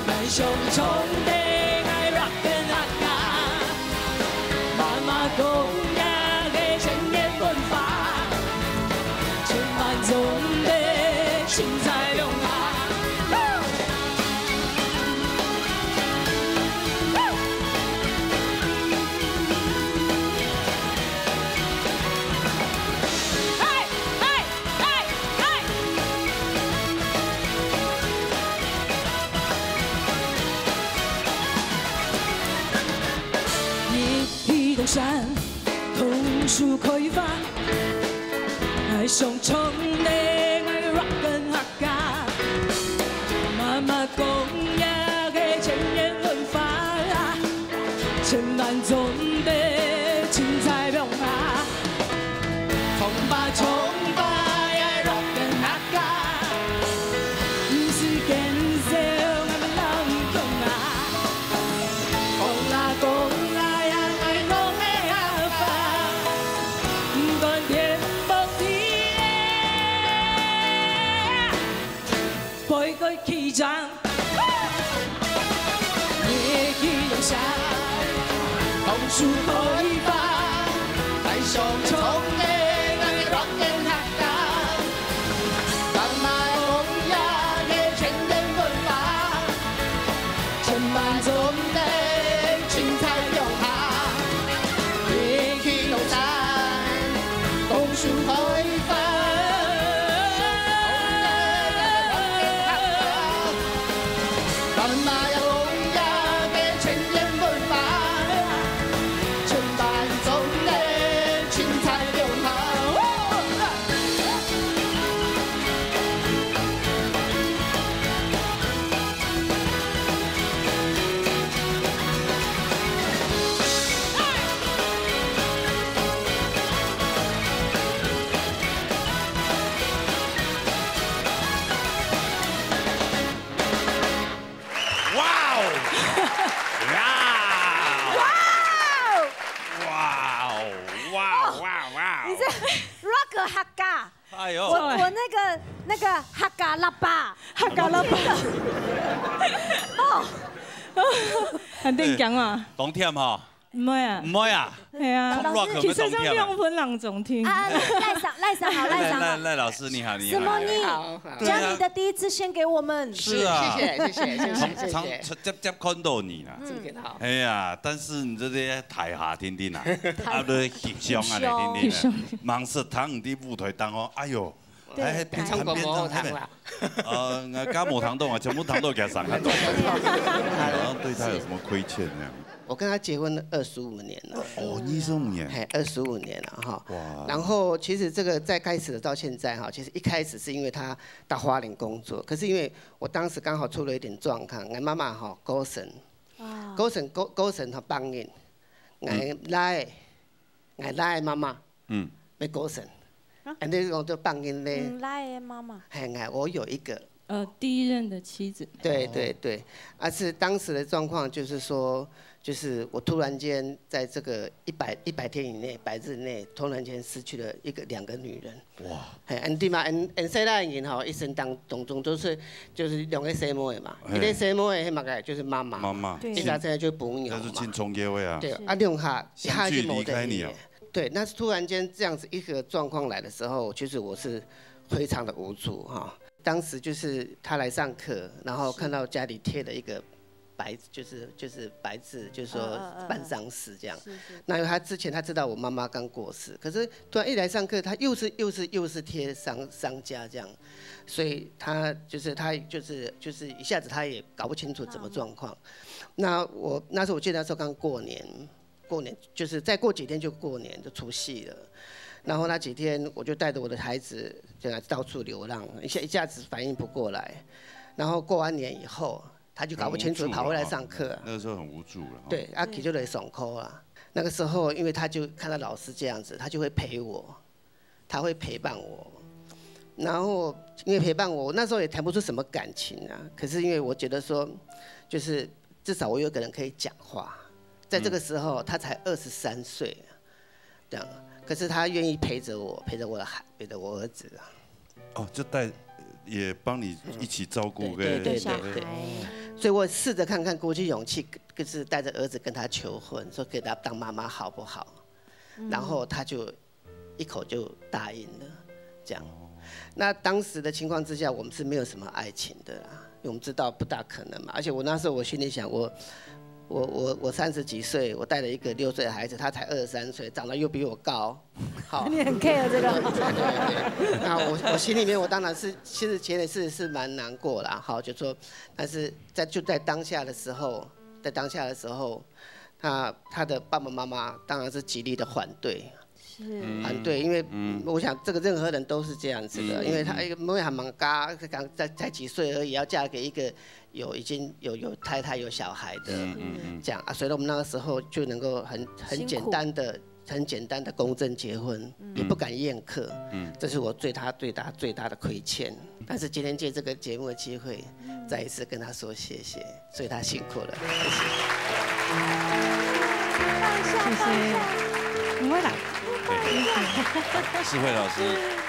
愛上衝的愛 rock 跟客家，媽媽講呀嘅前沿文化，千萬種的精彩變化。山桐樹開花，愛上衝的愛 rock 跟客家，媽媽講呀嘅前沿文化，千萬種的精彩變化，風把衝。樹開花，大上衝嘅我嘅樂園客家，慢慢紅呀嘅青年文化，千萬種的青菜用下，一起農山，冬樹開花。客家，哎呦，我那个客家喇叭，客家喇叭，哦，肯定講啊，講忝嗬，唔會啊，唔會啊，係啊，其實像兩分兩種聽。賴嫂好，賴嫂好，賴老師你好，你好，什麼你好，將你的第一次獻給我們，是啊，謝謝，常接看到你啦，哎呀，但是你這啲台下聽聽啊，啊都翕相啊嚟聽聽啊，忙食堂啲舞台當哦，哎呦。哎，變成變成係咪？家冇堂洞啊，全部堂都給他上看到。然後對他有什麼虧欠呢？我跟他結婚25年了。哦，25年。嘿，25年了哈。哇。然後其實這個在開始到現在哈，其實一開始是因為他到花蓮工作，可是因為我當時剛好出了一點狀況，我媽媽哈高神，高神和幫人，我拉媽媽，沒高神。那種就幫人咧。來媽媽。係我有一個。第一任的妻子。對對對，而是當時的狀況就是說，就是我突然間在這個100天以內100日內，突然間失去了2個女人。哇！係，對嘛？細大人吼，一生當中就是兩個生母的嘛，一個生母的迄嘛個就是媽媽。媽媽。一家現在就朋友嘛。那是親從結位啊。對，啊兩下一下就離開你啊。對，那突然間這樣子一個狀況來的時候，其實我是非常的無助哈。當時就是他來上課，然後看到家裡貼了一個白，就是白字，就是說辦喪事這樣。那因為他之前他知道我媽媽剛過世，可是突然一來上課，他又是貼喪家這樣，所以他就是一下子他也搞不清楚怎麼狀況。那時候我記得那時候剛過年就是再過幾天就過年就除夕了，然後那幾天我就帶着我的孩子就到處流浪，一下子反應不過來，然後過完年以後他就搞不清楚跑回來上課。那個時候很無助了。對，阿 K 就來爽扣啊。那個時候因為他就看到老師這樣子，他就會陪我，他會陪伴我，然後因為陪伴我，那時候也談不出什麼感情啊。可是因為我覺得說，就是至少我有個人可以講話。在這個時候，他才23歲，這樣，可是他願意陪着我，陪着我兒子啊。哦，就也幫你一起照顧個。對。所以我試着看看鼓起勇氣，就是帶着兒子跟他求婚，說給他當媽媽好不好？然後他就一口就答應了，這樣。那當時的情況之下，我們是沒有什麼愛情的啦，因為我們知道不大可能嘛。而且我那時候我心裡想我30幾歲，我帶了一個6歲的孩子，他才23歲，長得又比我高，好。你很 care 這個。對。那我心裡面我當然是，其實前也是蠻難過啦，好，就說，但是就在當下的時候，他的爸爸媽媽當然是極力的反對。反對，因為我想這個任何人都是這樣子的，因為他因為還蠻嘎，剛才幾歲而已，要嫁給一個已經有太太有小孩的，這樣啊，所以我們那個時候就能夠很簡單的公證結婚，也不敢宴客，這是我最大的虧欠。但是今天借這個節目的機會，再一次跟他說謝謝，所以他辛苦了，謝謝。唔會啦。詩慧老師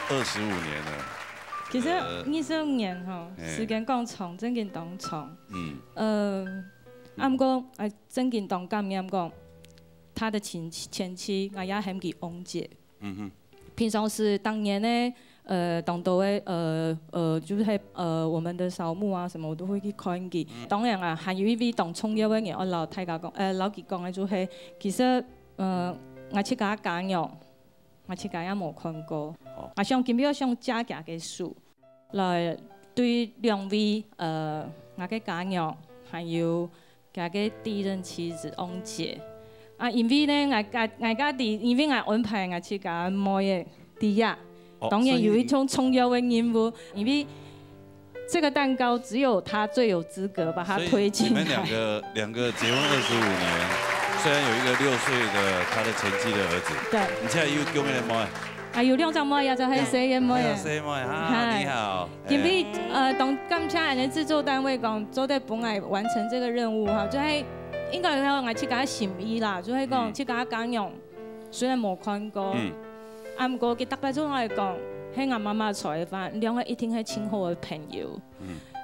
25年了。其實25年吼，時間講長，真件當長。啊，毋過真件當感染講，他的前妻，我也喊佢翁姐。平常时当年呢，当到就是我们的扫墓啊什么，我都会去看佢。当然啊，还有一位当重要嘅人，我老太家讲，老佢讲嘅就係，其實我自家家養，我自家也冇看過。我想今日想加嘅嘅書，來對兩位我嘅家養，還有家嘅第一任妻子翁姐。啊，因為呢，我家啲，因為我安排我自家妹嘅第一，當然有一種重要的任務，因為這個蛋糕只有他最有資格把它推進來。你們兩個結婚25年，雖然有一個6歲的他的前妻的兒子，對，你現在有幾個妹？啊，有2隻妹，也就係4個妹啊。4妹啊，你好。因為當今次人哋製作單位講，做得本來完成這個任務哈，就係。應該係我自家心意啦，就係講自家家養，雖然冇看過，不過佢特別對我嚟講，係我媽媽採訪，兩個一定係親好嘅朋友，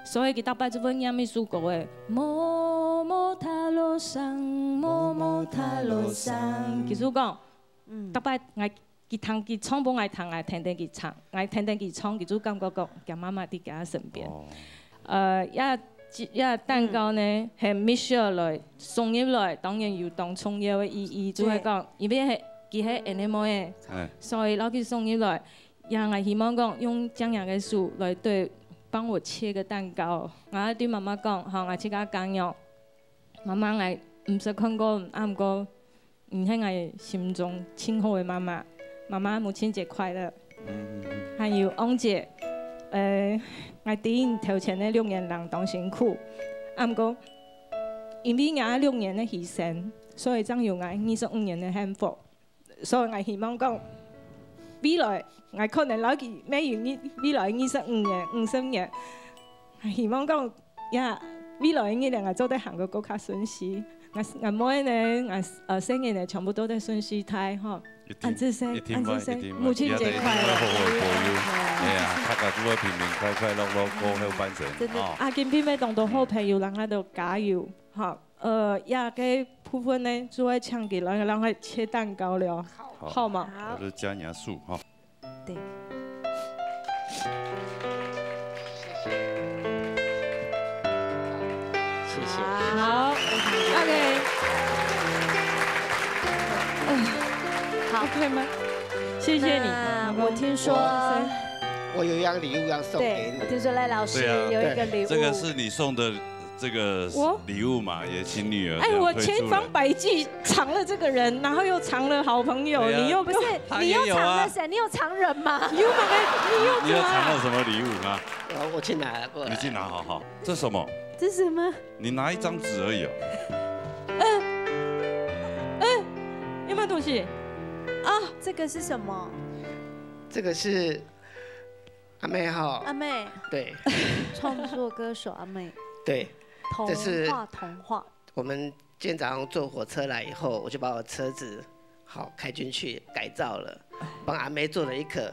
所以佢特別就問咩書講嘅，某某塔羅上，某某塔羅上，其實講，特別我佢唱本我彈，我聽佢唱，我聽佢唱，佢就感覺講，佢媽媽喺佢身邊，一蛋糕呢，係 Michelle 來送入來，當然有當重要嘅意義，就係講，因為係佢係 animal 嘅，所以攞佢送入來，讓我希望講用這樣嘅書來對幫我切個蛋糕。我對媽媽講，好，我自家講咗，媽媽我唔識看過，唔過，唔係我心中親好嘅媽媽。媽媽母親節快樂。還有翁姐。我第一頭前的6年人當辛苦，不過因為我6年的犧牲，所以才有我25年的幸福。所以我希望講，未來我可能攞佢咩未來25年、50年，我希望講呀，未來呢兩個做得行個更加順遂。我妹呢，我生日呢，全部都得順遂態嗬。安子生，母親節快樂！係啊，大家都會平平快快樂樂過好翻成。真的，阿健邊位當到好朋友，讓佢度加油，好。呀，嘅部分呢，就會搶給讓佢切蛋糕了，好嗎？我就加點數哈。對。謝謝。好 ，OK。好，可以嗎？謝謝你。我聽說，我有一樣禮物要送給你。我聽說賴老師有一個禮物。這個是你送的這個禮物嘛，也請女兒。哎，我千方百計藏了這個人，然後又藏了好朋友，你又不是，你又藏了誰？你有藏人嗎？你又藏了什麼禮物嗎？我去拿過來。你去拿，好好。這什麼？這什麼？你拿一張紙而已哦。有沒有東西？啊，這個是什麼？這個是阿妹哈。阿妹。對。創作歌手阿妹。對。這是童話。我們今天早上坐火車來以後，我就把我車子好開進去改造了，幫阿妹做了一個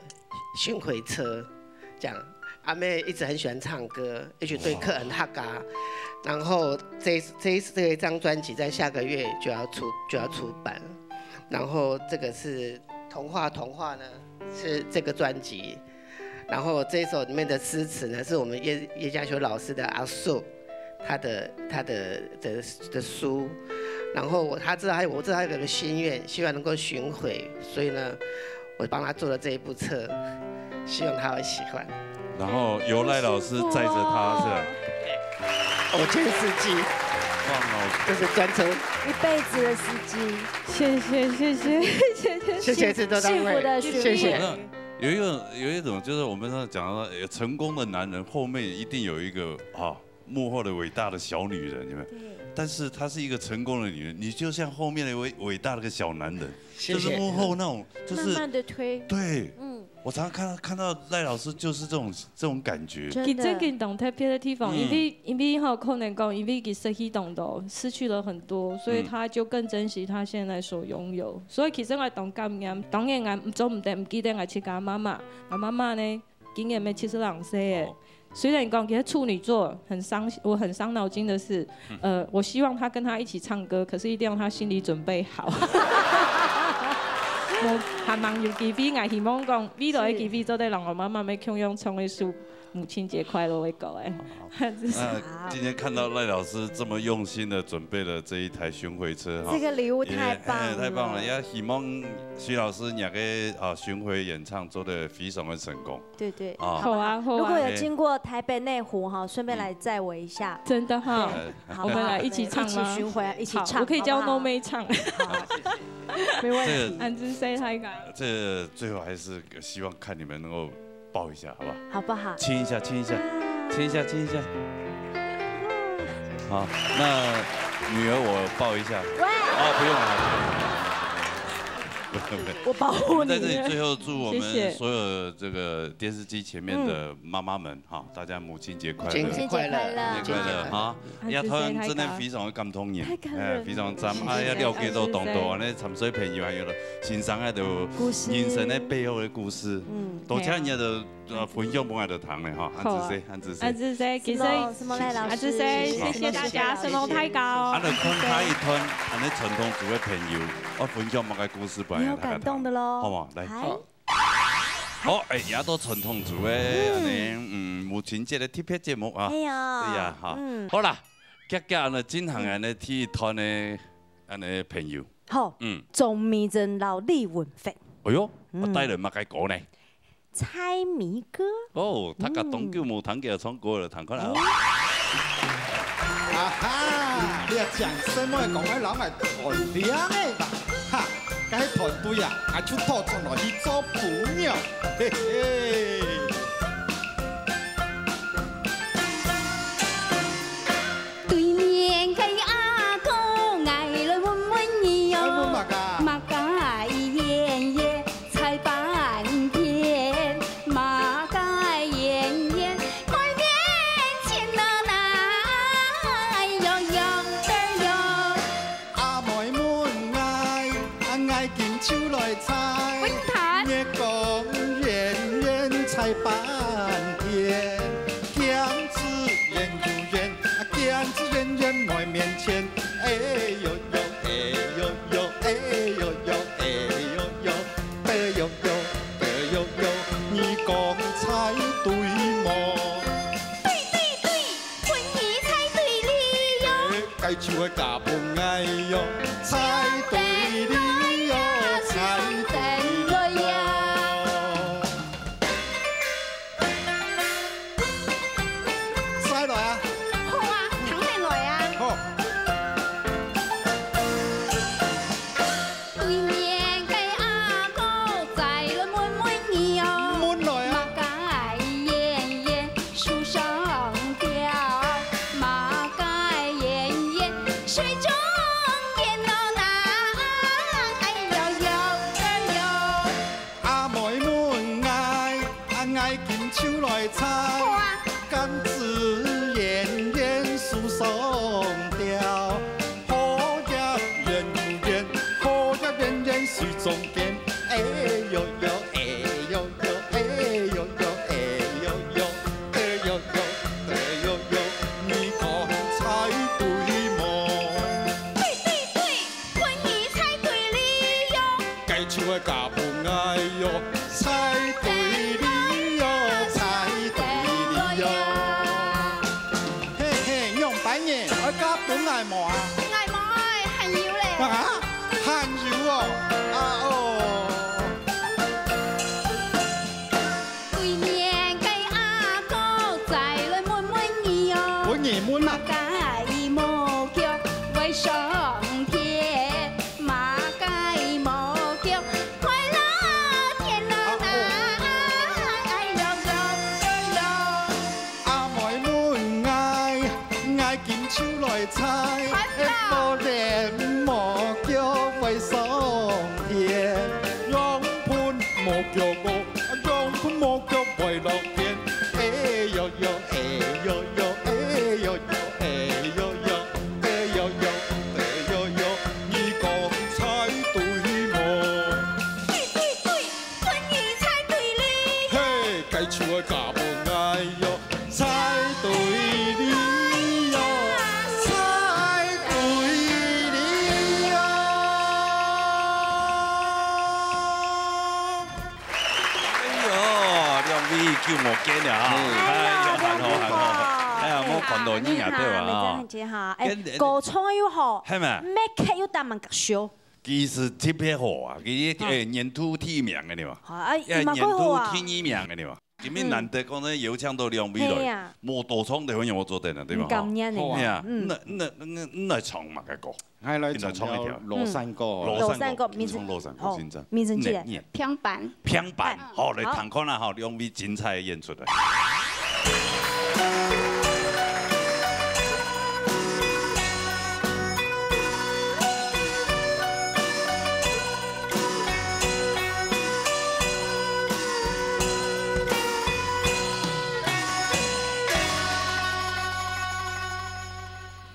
巡迴車，這樣。阿妹一直很喜歡唱歌，一直對客人哈嘎。然後這一張專輯在下個月就要出版。然後這個是童話呢，是這個專輯。然後這一首裡面的詩詞呢，是我們葉嘉修老師的阿素，他的書。然後我知道他有個心願，希望能夠巡迴，所以呢，我幫他做了這一部冊，希望他會喜歡。然後由賴老師載着他，是吧？偶全司機。這是專車，一輩子的司機。謝謝制作單位，幸福的謝謝。有一種就是我們講到成功的男人後面一定有一個幕後的偉大的小女人，有沒有？但是她是一個成功的女人，你就像後面的偉大的個小男人，就是幕後那種，就是慢慢的推。對，我常常看到賴老師就是這種感覺。佢真感動特別的地方，因為可能講，因為佢失去動到，失去了很多，所以他就更珍惜他現在所擁有。所以其實我當感恩，當然我做唔得唔記得我自家媽媽，我媽媽呢今年咪72歲嘅。虽然讲其实处女座我很伤脑筋的是，我希望他跟他一起唱歌，可是一定要他心理准备好。我还望有机会，我希望讲未来的机会做对让我妈妈要共用唱一首母亲节快乐的歌诶。那今天看到赖老师这么用心的准备了这一台巡回车哈，这个礼物太棒了，太棒了！也希望徐老师也个巡回演唱做得非常的成功。对对，好啊好啊。如果有经过台北内湖哈，顺便来载我一下。真的哈，我们来一起唱吗？一起巡回，一起唱。我可以教 No 妹唱。没问题。安之 say 太感。这最后还是希望看你们能够抱一下，好不好？好不好？亲一下，亲一下，亲一下，亲一下。好，那女儿我抱一下。不用了。我保护你。在这里最后祝我们所有这个电视机前面的妈妈们哈，大家母亲节快乐！母亲节快乐！母亲节快乐哈！也台湾真的非常的感动人，非常赞，也了解到当多安尼参水朋友还有欣赏喺度人生的背后的故事，多谢你的分享本来就谈的哈，安之 say， 其实安之 say， 谢谢大家，神龙太高。安尼看他一团，安尼传统组的朋友，我分享某个故事本来。有感动的喽，好嘛，来，好，也都传统组的安尼，母亲节的特别节目啊，对呀，哈，好啦，接下来进行安尼体育团的安尼朋友，好，钟明真老李文飞，哎呦，我带人嘛该讲呢，猜谜歌，哦，他个东九无堂给唱歌了，堂看啦。啊哈，你讲什么讲喺人系团队的吧？哈。甲迄团队啊，啊出套转落去做朋友，嘿嘿。对面个阿公爱来问问你哟，马甲演演猜半天，马甲演演快面前了那哟哟哟。阿妹们爱紧手来猜，越讲圆圆猜半天，姜子圆又圆，姜子圆圆在面前，哎呦呦，哎呦呦，哎呦呦，哎呦呦，哎呦呦，哎呦呦，你讲猜对么？对对对，问你猜对了哟。该唱的假扮哎呦，猜对了。该唱的假扮哎呦，猜我见了哈，哎呀，我看到你也对吧？你好，哎，高创又好，系咪？咩客又大门格少？其實特別好啊，佢年度提名嘅你話，年度第一名嘅你話，今年難得講咧有搶到兩位來，冇多唱的話我做得啦，對吧？係啊，那唱嘛個歌，係來唱條羅山歌，唱羅山歌先真。名稱記平板，平板，好嚟睇看啦，好兩位精彩演出嚟。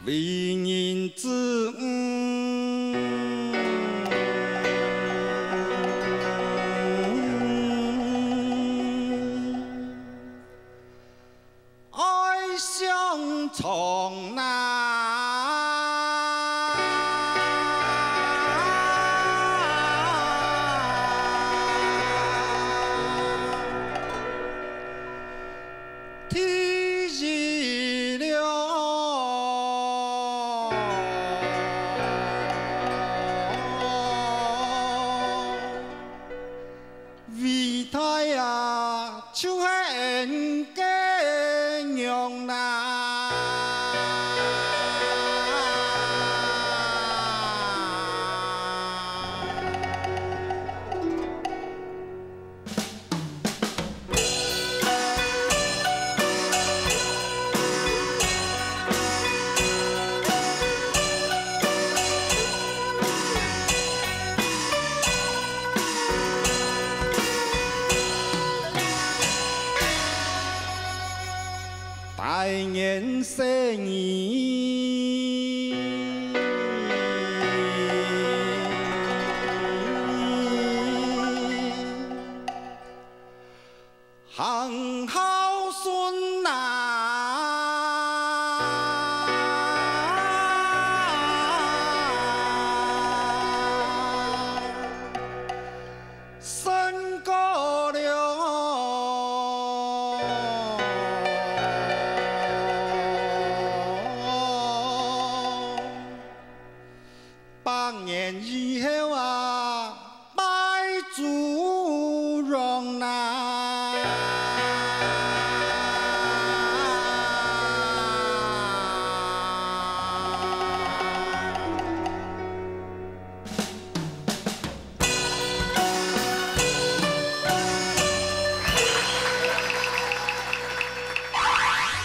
为人子爱相从大年生意，行孝順勝過了。100年以後啊，拜祖榮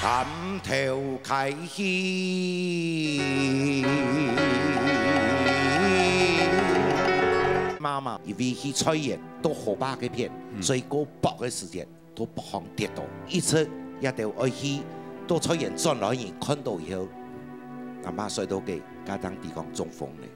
擔頭開戲。媽媽因為去採演都好巴嘅片，所以嗰8個時間都不肯跌倒，一直一定要去到採演轉來人看到以後，阿媽衰到嘅家當地方中風咧。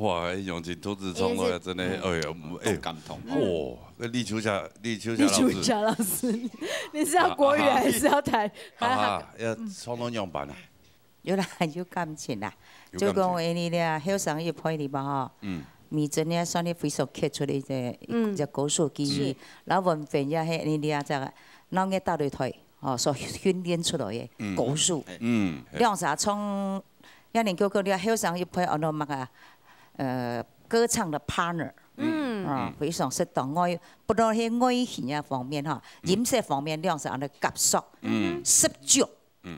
哇，用尽兔子冲了，真的，哎呀，哎，感动。哦，李秋霞老师，你是要国语还是要台？要冲动样板啊。有啦，有感情啦。就讲为你咧，后生一批里吧吼。咪真咧，算你非常刻出嚟只高数机，老文凭也係你哋啊，只腦嘅大擂台哦，所訓練出來嘅高數。兩啥從一年叫你後生一批我哋乜啊？歌唱的 partner。非常適當。不論喺外形嘅方面嚇，飲食方面兩啥嘅夾索，十足。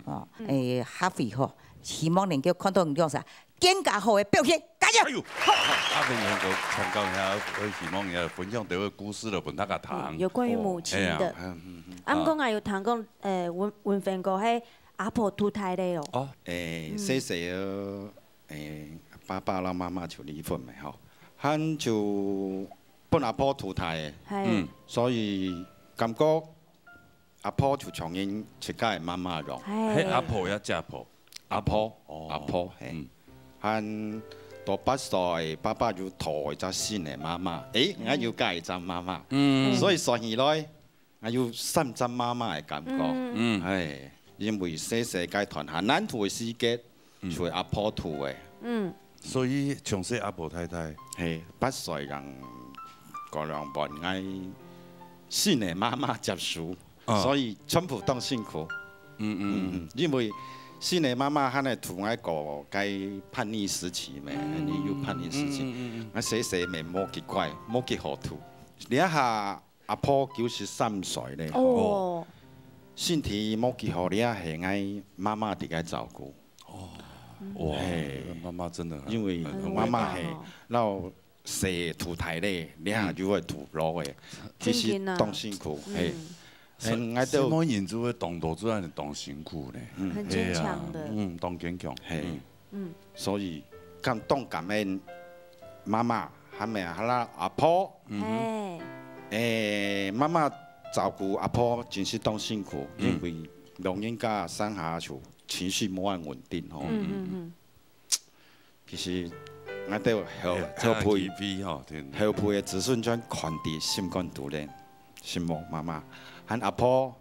合肥嗬，希望能夠看到兩啥更加好嘅表現，加油！阿平能夠參加下，我希望也分享到個故事嚟，問大家談。有關於母親的。啱講也有談講，文芬哥喺阿婆脫胎咧咯。哦，細細爸爸啦媽媽就離婚咪嗬，佢就幫阿婆脫胎嘅，所以感覺。阿婆就重新出家嘅媽媽咯，係阿婆一隻阿婆，阿婆係，和到8歲，爸爸就拖一隻新嘅媽媽，我要嫁一隻媽媽，所以說起來，我有3隻媽媽嘅感覺，係，因為細細個團下難圖嘅時間，就係阿婆圖嘅，所以從細阿婆太太係8歲人嗰兩半嗌新嘅媽媽接受。所以全部都辛苦，因為新嘅媽媽喺度同我個該叛逆時期咩，你有叛逆時期，我細細咪冇幾乖，冇幾好圖。你一下阿婆93歲咧，身體冇幾好，你一係嗌媽媽哋嘅照顧。哇，媽媽真的，因為媽媽係撈蛇土台咧，你下就會土落嘅，其實都辛苦係。什麼人就會動到這樣動辛苦咧？很堅強的。動堅強。係。所以咁當感恩媽媽，係咪啊？啦阿婆。媽媽照顧阿婆真是當辛苦，因為老人家生下就情緒冇咁穩定吼。其實我都後輩嘅子孫將傳遞心肝肚咧，心望媽媽。和阿婆，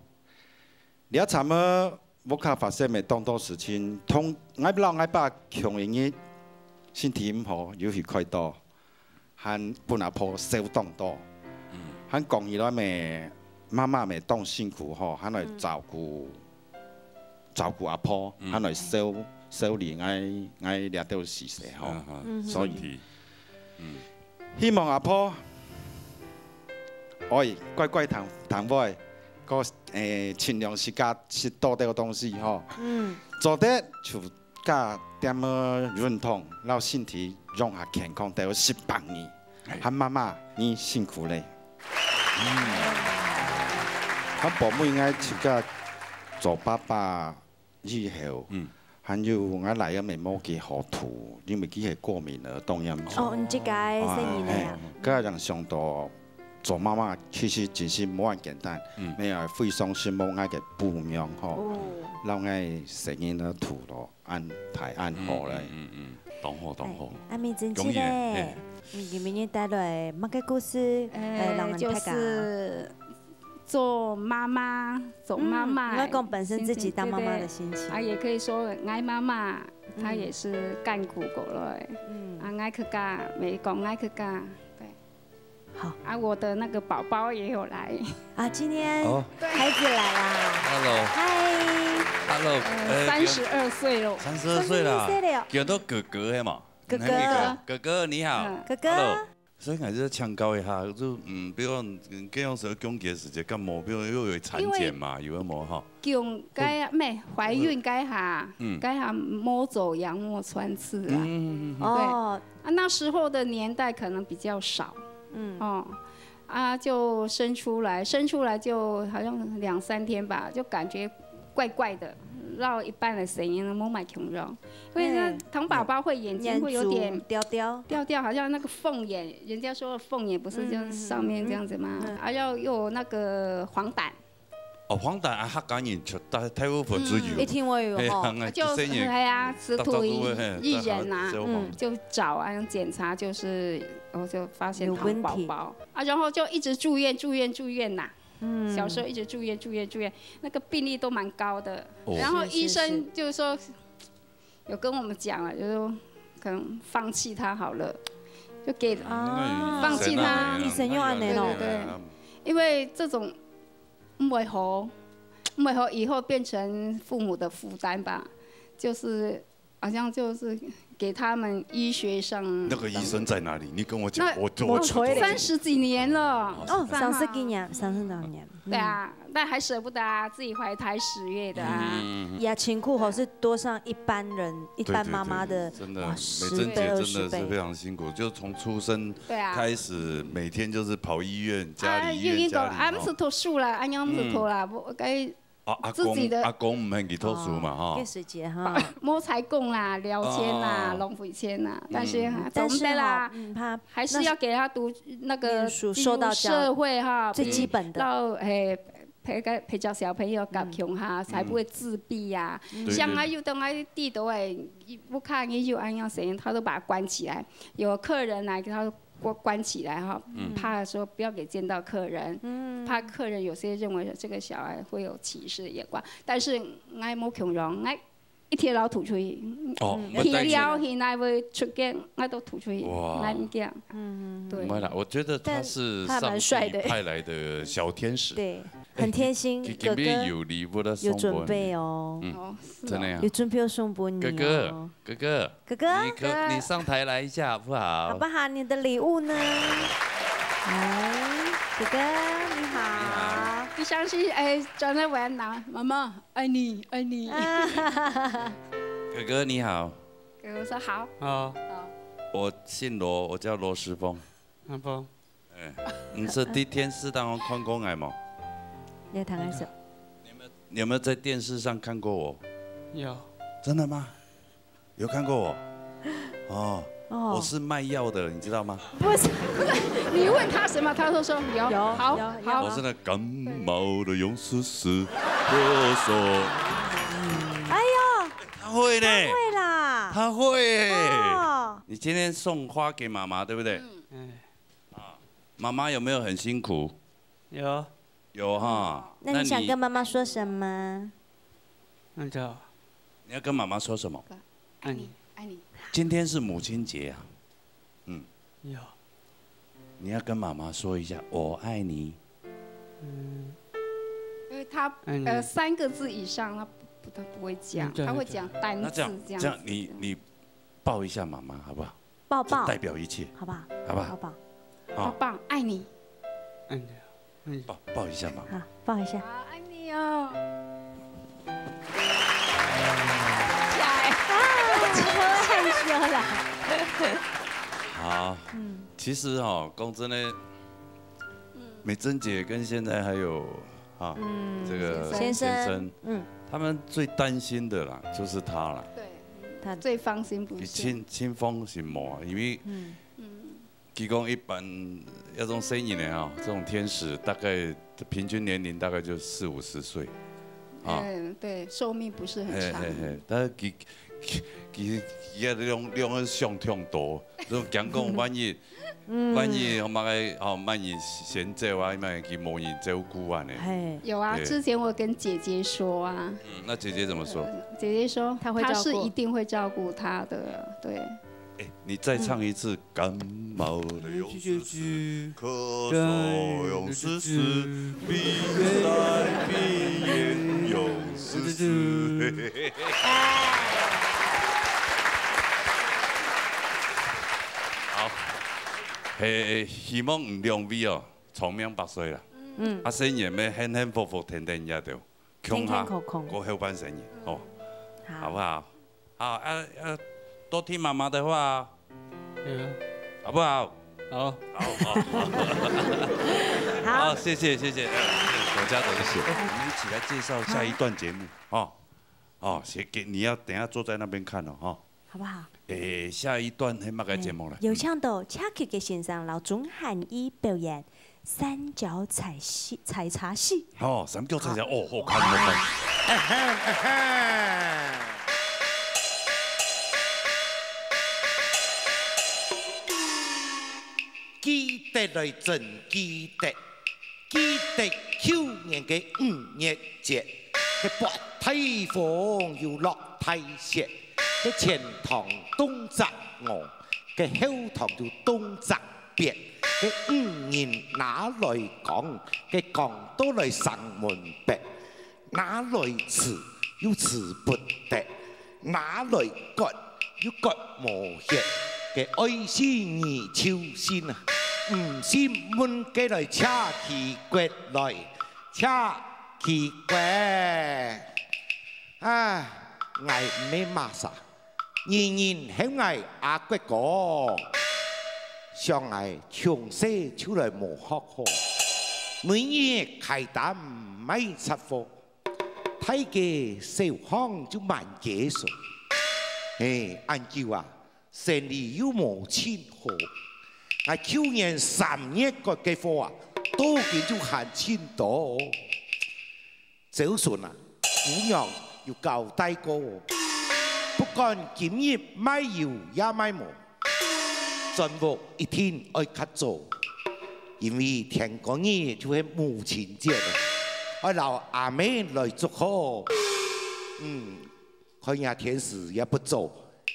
你一尋日屋企發生嘅當多事情，同我老我爸強人嘅身體唔好，有血虧多，和伴阿婆少當多，和講起來咪媽媽咪當辛苦嗬，和來照顧阿婆，和來少年我掠到事實嗬，所以希望阿婆，乖乖談話。個盡量時間食多啲嘅東西嗬，做得就加點樣運動，讓身體讓下健康到18年。和媽媽你辛苦咧，和父母應該自家做爸爸以後，還有我嚟嘅咪冇幾好圖，因為佢係過敏兒當然。哦，你這個生意咧？個人上到。做媽媽其實真是冇咁簡單，你係非常羨慕我嘅父母嗬，讓我成日都圖咯，安排安好咧。當好。阿明真記咧，你明年帶來乜嘅故事？就是做媽媽，我講本身自己當媽媽的心情。啊，也可以說愛媽媽，她也是幹苦過來。啊，愛去家，沒講愛去家。好啊，我的那個寶寶也有來啊，今天孩子來啦 ，Hello， 嗨 ，32歲咯，32歲啦，叫到哥哥係嘛？哥哥你好，哥哥，所以還是強調一下，就比如這樣時候宮頸時節感冒，比如又有產檢嘛，有冇哈？宮該咩懷孕該下摸走羊膜穿刺啊，對，啊那時候的年代可能比較少。就生出來就好像2、3天吧，就感覺怪怪的，繞一半的聲音都冇買窮肉，因為呢糖寶寶會眼睛會有點掉，好像那個鳳眼，人家說鳳眼不是就上面這樣子嘛，要有那個黃疸，哦，黄疸啊，客家人就台灣分主要。一聽我有哦，就是係啊，石土藝人啊，就找啊檢查，就是我就發現糖寶寶啊，然後就一直住院吶。小時候一直住院，那個病例都蠻高的。然後醫生就說，有跟我們講了，就說可能放棄他好了，就給放棄他。醫生用安尼咯，對，因為這種唔會好以後變成父母的負擔吧，就是好像就是給他們醫學上。那個醫生在哪裡？你跟我講，我30幾年了。哦，30幾年。對啊，但還捨不得啊，自己懷胎10月的啊。呀，勤苦吼是多上一般媽媽的真的，美珍姐真的是非常辛苦，就從出生開始，每天就是跑醫院、家裡醫院、家裡。俺是讀書啦，俺唔是讀啦，我該。阿公唔係去讀書嘛，哈。水節哈。摸彩工啦，聊天啦，龍虎簽啦，但是啦，還是要給他讀那個受到社會哈最基本的。到陪教小朋友夾窮哈，才不會自閉呀。像啊，有當啊地都誒，我看也有安樣誰，他都把他關起來，有客人來給他。關起來哈，怕說不要給見到客人，怕客人有些認為這個小孩會有歧視的眼光，但是我冇強容，我一條老吐出去，皮料現在會出鏡，我都吐出去，我唔驚。對。我覺得他是上帝派來的小天使。對，很貼心。哥哥有禮物的有準備哦，真的呀。有準備要送給你。哥哥，你上台來一下好不好？好不好？你的禮物呢？來，哥哥你好。你相信站在玩拿，媽媽愛你愛你。哥哥你好。哥哥說好。好。我姓羅，我叫羅時豐。阿峰。你是第電視當中看過我嗎？你談愛什？你有沒有在電視上看過我？有。真的嗎？有看過我？哦。我是賣藥的，你知道嗎？不是，你問他什麼，他都說有。好。我是那感冒的用絲絲咳嗽。哎呦，他會呢。他會啦。他會。你今天送花給媽媽，對不對？媽媽有沒有很辛苦？有。有哈。那你想跟媽媽說什麼？那就。你要跟媽媽說什麼？愛你。愛你。今天是母親節啊。有。你要跟媽媽說一下我愛你。因為他3個字以上他不會講，他會講單字這樣。這樣你抱一下媽媽好不好？抱。代表一切。好不好？好不好？好棒，愛你。愛你。抱一下媽媽。好，抱一下。愛你哦。害羞了。好，其實講真的，美珍姐跟現在還有這個先生，他們最擔心的啦，就是他啦。對，他最放心不下。輕放心嘛，因為，佢講一般那種生意呢，這種天使大概平均年齡大概就40-50歲。對，壽命不是很長。但係佢兩個相當多，都講講萬一先走啊，萬一佢冇人照顧啊呢？有啊，之前我跟姐姐說啊。那姐姐怎麼說？姐姐說她是一定會照顧他的，對。你再唱一次。感冒的用絲絲，咳嗽用絲絲，鼻塞鼻炎用絲絲。好，希望唔兩位哦，長命百歲啦。啊，生意咩幸幸福福，天天也到，窮下過後半生意，哦，好不好？好多聽媽媽的話，好不好？好，好，謝謝，國家的謝謝。我們一起來介紹下一段節目，哦，你要等下坐在那邊看哦，哈。好不好？下一段黑马个节目了。有请到车曲嘅先生老钟汉一表演三角采茶戏。哦，三角采茶哦，好看好看。記得來真記得，記得去年嘅5月節，嘅刮颱風又落大雪，嘅前堂東側我，嘅後堂就東側別，嘅5年哪來講，嘅講都來上門壁，哪來詞又詞不得，哪來割又割無血。嘅愛是二秋先啊，唔是問嘅來車奇怪來，車奇怪，啊，愛唔咩嘛啥，年年喺愛阿骨講，上愛從細出來無學好，每日開單唔買出貨，睇嘅小行就萬幾數，按照啊。生意又冇錢好，我去年3月個嘅貨啊，都叫做慳錢多。就算啊，姑娘要交代過，不管今日買油也買無，全部一天愛較早，因為聽講呢就係母親節啦，我留阿妹來祝賀。看下天時也不早。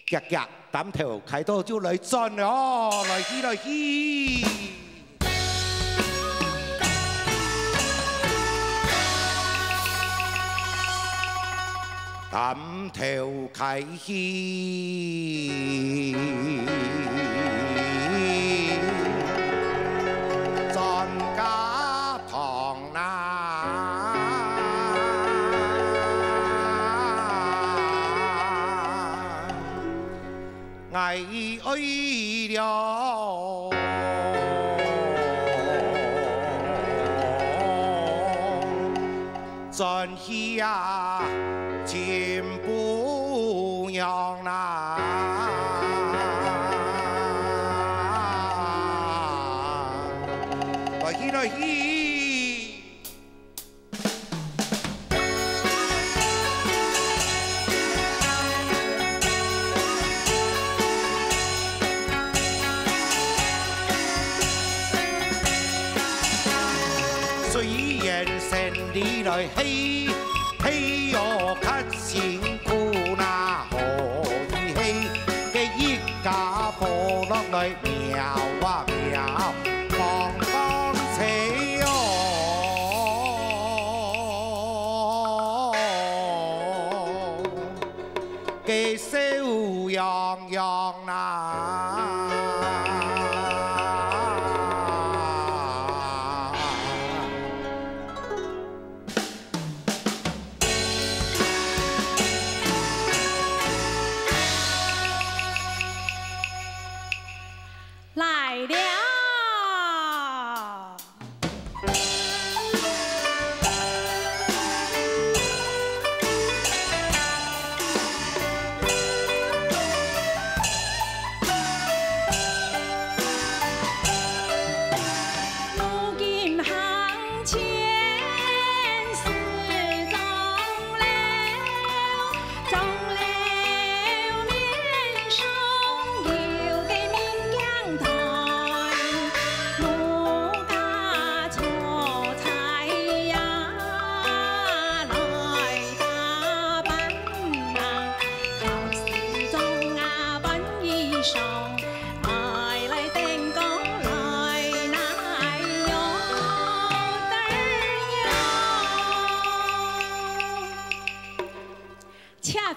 夾夾擔頭開到就來轉咯，來去來去。擔頭開去，轉家堂啦。愛了，真係啊，全不樣啦。來去來去。你來起起我較辛苦那可以起嘅一家婆落來苗啊苗，幫幫車哦，嘅笑樣樣啦。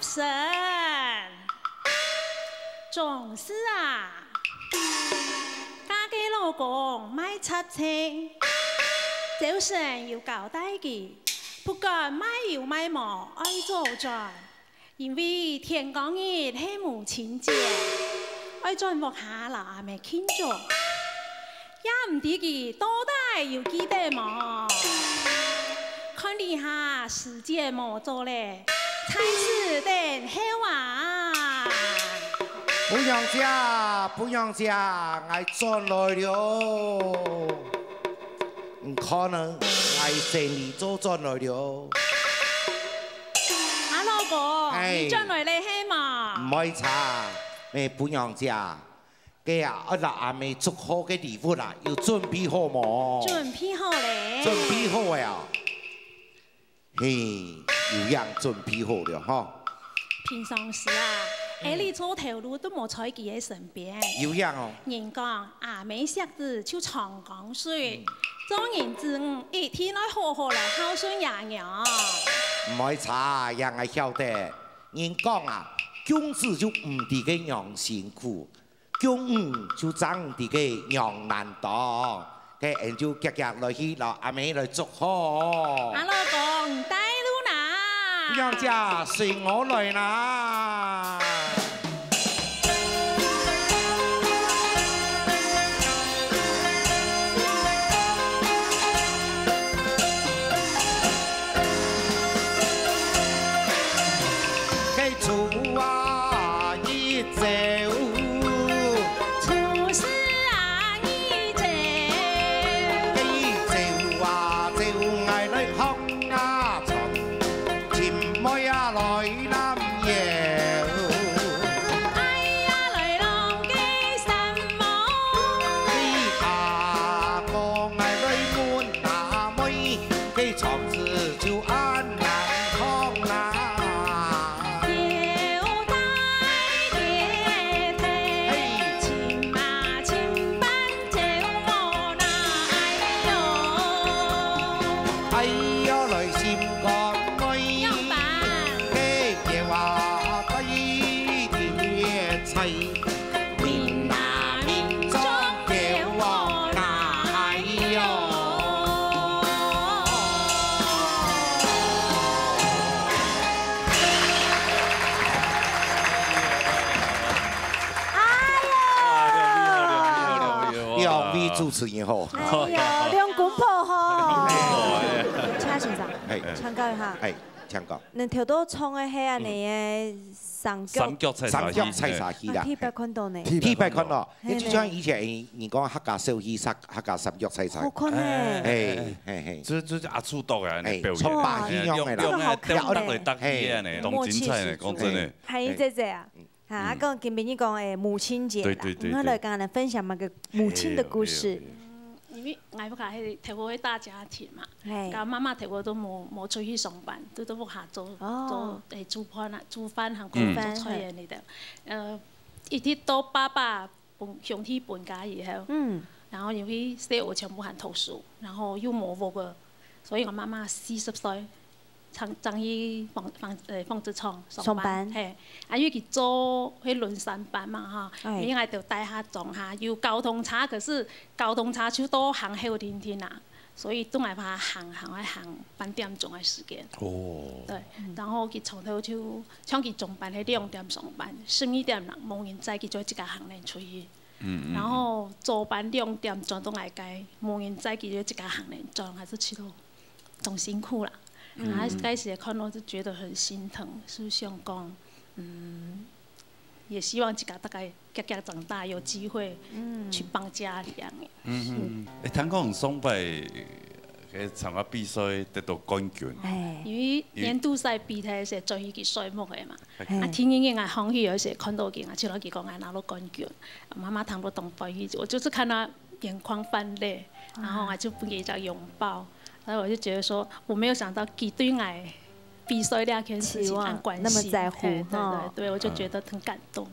神，总是啊，家嘅老公買插青，早上要交代佢，不管買油買毛愛做轉，因為天光日係母親節，愛轉屋下老阿妹慶祝，也唔知佢到底要幾多毛，看你下時間冇做咧。才是等好啊！不用嫁，不用嫁，我转来了。唔可能，我生你做转来了。阿老公，你转来咧嘿嘛？唔可以查，不用嫁。嘅啊，我嗱阿妹祝好嘅禮物啦，要準備好冇？準備好咧。準備好呀。嘿，有樣準備好了哈。平常時啊，你做頭路都冇在佢嘅身邊。有樣哦。人講阿妹錫子就長江水，做人之一天來好好來孝順爺娘。唔可以查，讓我曉得。人講啊，公子就唔啲嘅娘辛苦。公就爭啲嘅娘難當，嘅人就夾夾來去攞阿妹來祝賀。阿老公帶路啦！娘家隨我來啦！嘅厝啊，一走。主持人好，哎呀，兩公婆好。請先生，請教一下，請講。你頭都創嘅係安尼嘅三腳菜茶戲啦。T 八看到呢？T 八看到，你就像以前人講客家手戲、客家三腳菜茶。好看呢。這阿粗刀嘅，從八戲樣嘅啦，當精彩呢，講真嘅。係姐姐啊。啊，講今邊講誒母親節啦，我來跟人分享個母親的故事。因為我屋企係睇過啲大家庭嘛，咁媽媽睇過都冇出去上班，都屋下做煮飯行過做菜嘅呢度。一直到爸爸上去搬家以後，然後因為細我全部行讀書，然後又冇屋個，所以我媽媽40歲。爭去紡織廠上班，係，因為佢做去輪山班嘛嚇，因為就帶下裝下，有交通差，可是交通差就都行後天啦，所以都係怕行半點鐘嘅時間。哦。對，然後佢從頭就像佢上班係2點上班，12點啦，冇人載佢就一家行人出去。然後早班2點鐘都嚟計，冇人載佢就一家行人裝，還是去到仲辛苦啦。開始看到就覺得很心疼，是想講，也希望自己大概漸長大有機會去幫家裡樣。聽講上擺嘅參加比賽得到冠軍。因為年度賽比賽係最後嘅賽目嘅嘛，天英嘅歡喜有時看到佢，就攞佢講拿到冠軍，媽媽談到東北，我就是看他眼眶泛淚，然後我就給佢一個擁抱。然後我就覺得說，我沒有想到佢對我比賽呢件事情很關心，那麼在乎，對，我就覺得很感動。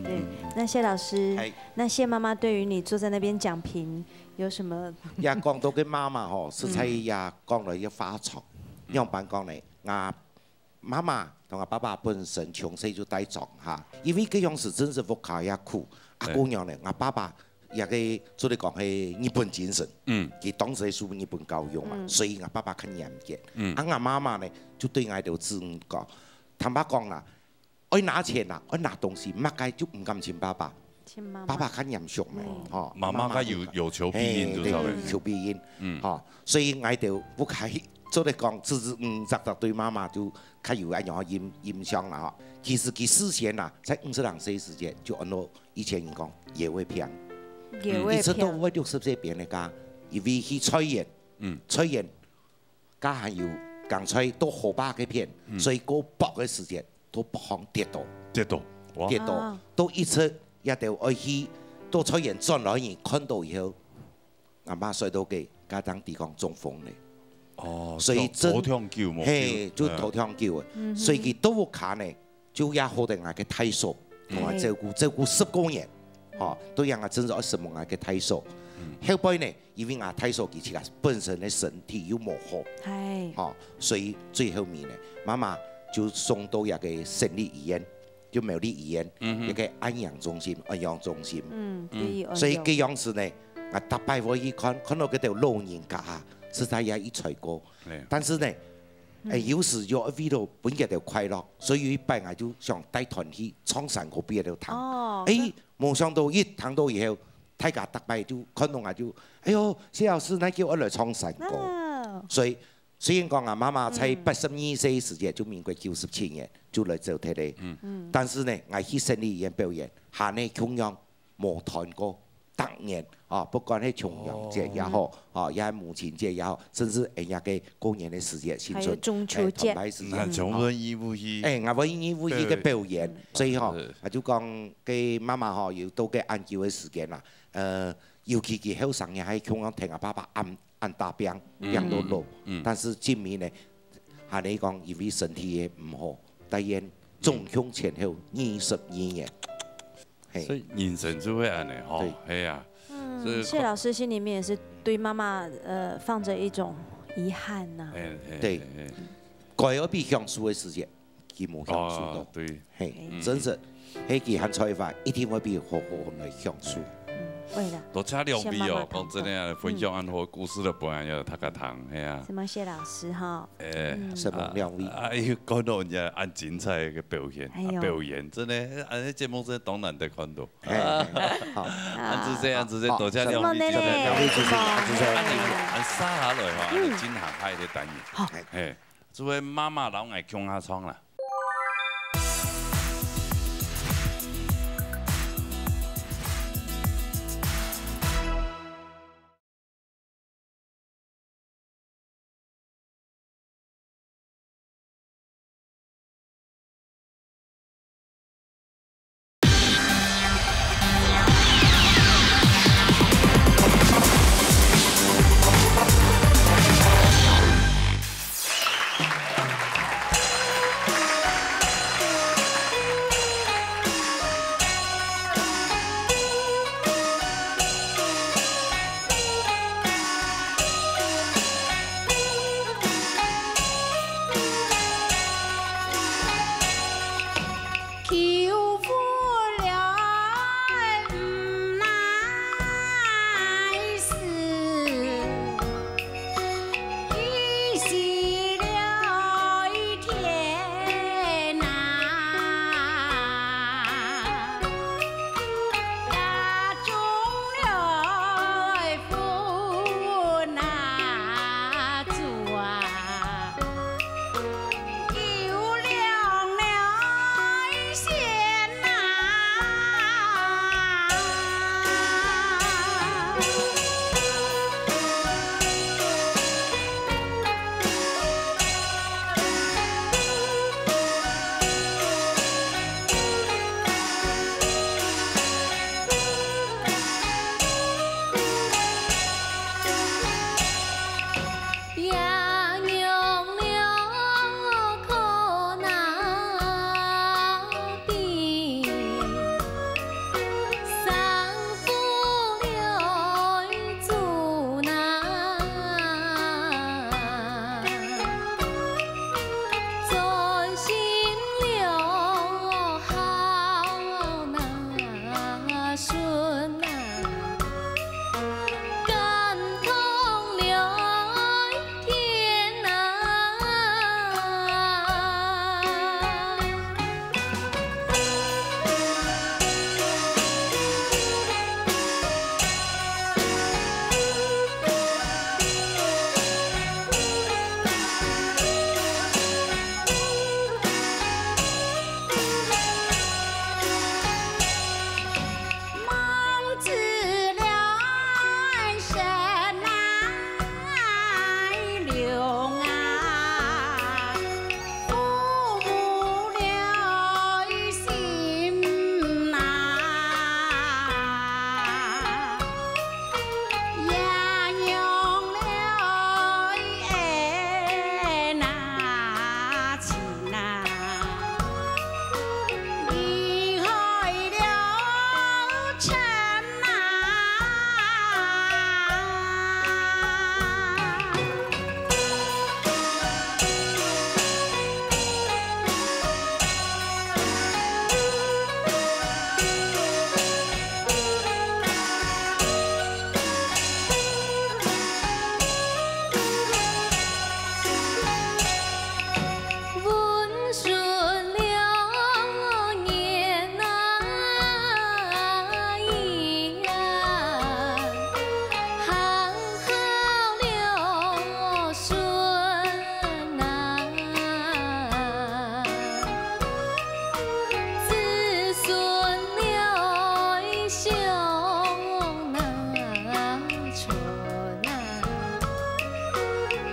對。那謝老師，那謝媽媽對於你坐在那邊講評有什麼？也講到嘅媽媽吼，實在也講到一花床，樣板講嚟，我媽媽同我爸爸本身從細就帶裝嚇，因為嗰樣事真是屋企也苦，阿姑娘咧，我爸爸。也個做嚟講係日本精神，佢當時係受日本教育嘛，所以我爸爸很嚴格。我媽媽呢就對我就自講，坦白講啦，我拿錢啦，我拿東西，乜嘢就唔敢請爸爸。爸爸很嚴肅嘛，嗬。媽媽佢有求必應，就係求必應，嗬。所以我就屋企做嚟講，就是50對媽媽就較有一樣印象啦。其實佢事先啦，在50歲時間就按照以前人講野味片，一直到我60歲變嚟講，因為佢吹鹽，加還有강吹都好巴嘅片，所以嗰薄嘅時間都不行跌到，都一直一定要去到吹鹽轉來人看到以後，阿媽睡到嘅家當地講中風咧。哦，所以真嘿，就頭痛叫嘅，所以佢都卡呢，就也好定下嘅體數，同埋照顧10個人，哦，都讓我真係10萬嘅體數。後背呢，因為我體數佢自己本身嘅身體又冇好，哦，所以最後面呢，媽媽就送到一個省立醫院，就苗栗醫院一個安養中心，所以這樣子呢，我特別我去看到嗰條老人家。是他也一吹過，但是呢，有時又遇到本日就快樂，所以一擺我就想帶團去唱山歌俾佢哋彈。冇想到一彈到以後，大家特別就看到我就，哎呦，謝老師，你叫我來唱山歌。所以雖然講我媽媽才82歲時間，就民國97年就來做佢哋，但是呢，我去省立醫院表演，下呢同樣冇彈過。當年啊，不管係重陽節也好，啊，也係母親節也好，甚至人家嘅過年嘅時節，新春、中秋節，我文藝武藝，我文藝武藝嘅表演，所以嗬，我就講嘅媽媽嗬，要到嘅研究嘅時間啦，尤其佢後生嘅喺香港聽阿爸爸按大病病到老，但是今年呢，下你講因為身體唔好，但係中風前後22年。所以人生就會安尼吼，係啊。謝老師心裡面也是對媽媽放着一種遺憾呐。對，該要比享受的時間，佢冇享受到。對，係，真是，迄佢喊出發，一定會比好好來享受。多請兩位哦，講真嘅，分享安好故事的本來要讀個堂，係啊。什麼謝老師哈？什麼兩位？講到人家按精彩嘅表演，真的，按啲節目真當難得看到。好，按這多謝兩位，按沙下來吼，按真行開啲單元。係，做位媽媽老愛強下倉啦。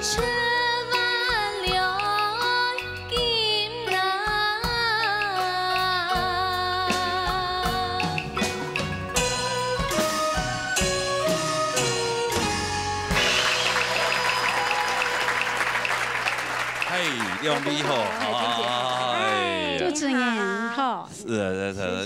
千万两金呐。亮美好，主持人好。是，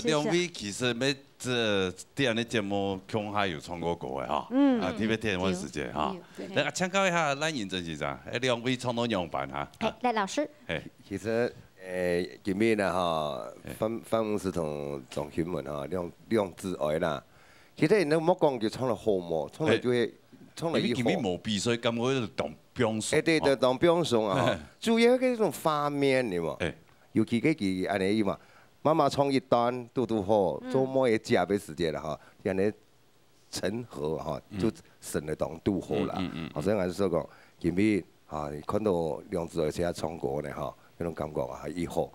亮美其实要这样的节目，恐吓有唱过歌的哈。啊，特别听我时间哈。来，请教一下咱认真是啥？亮美唱到样板哈。来，老师。其实今面呢哈，办公室同总新闻哈，量之外啦。其实你莫讲就唱了好嘛，唱了就会唱了以后。今面冇比赛，咁我就当表演。对，当表演啊，主要嗰種畫面你嘛，尤其嗰句安尼嘛，媽媽唱一段嘟嘟好，周末也加倍時間啦哈，安尼成合哈，就省了當嘟好啦。所以我就講，今面啊，看到梁子而且唱歌呢哈，嗰種感覺啊係好，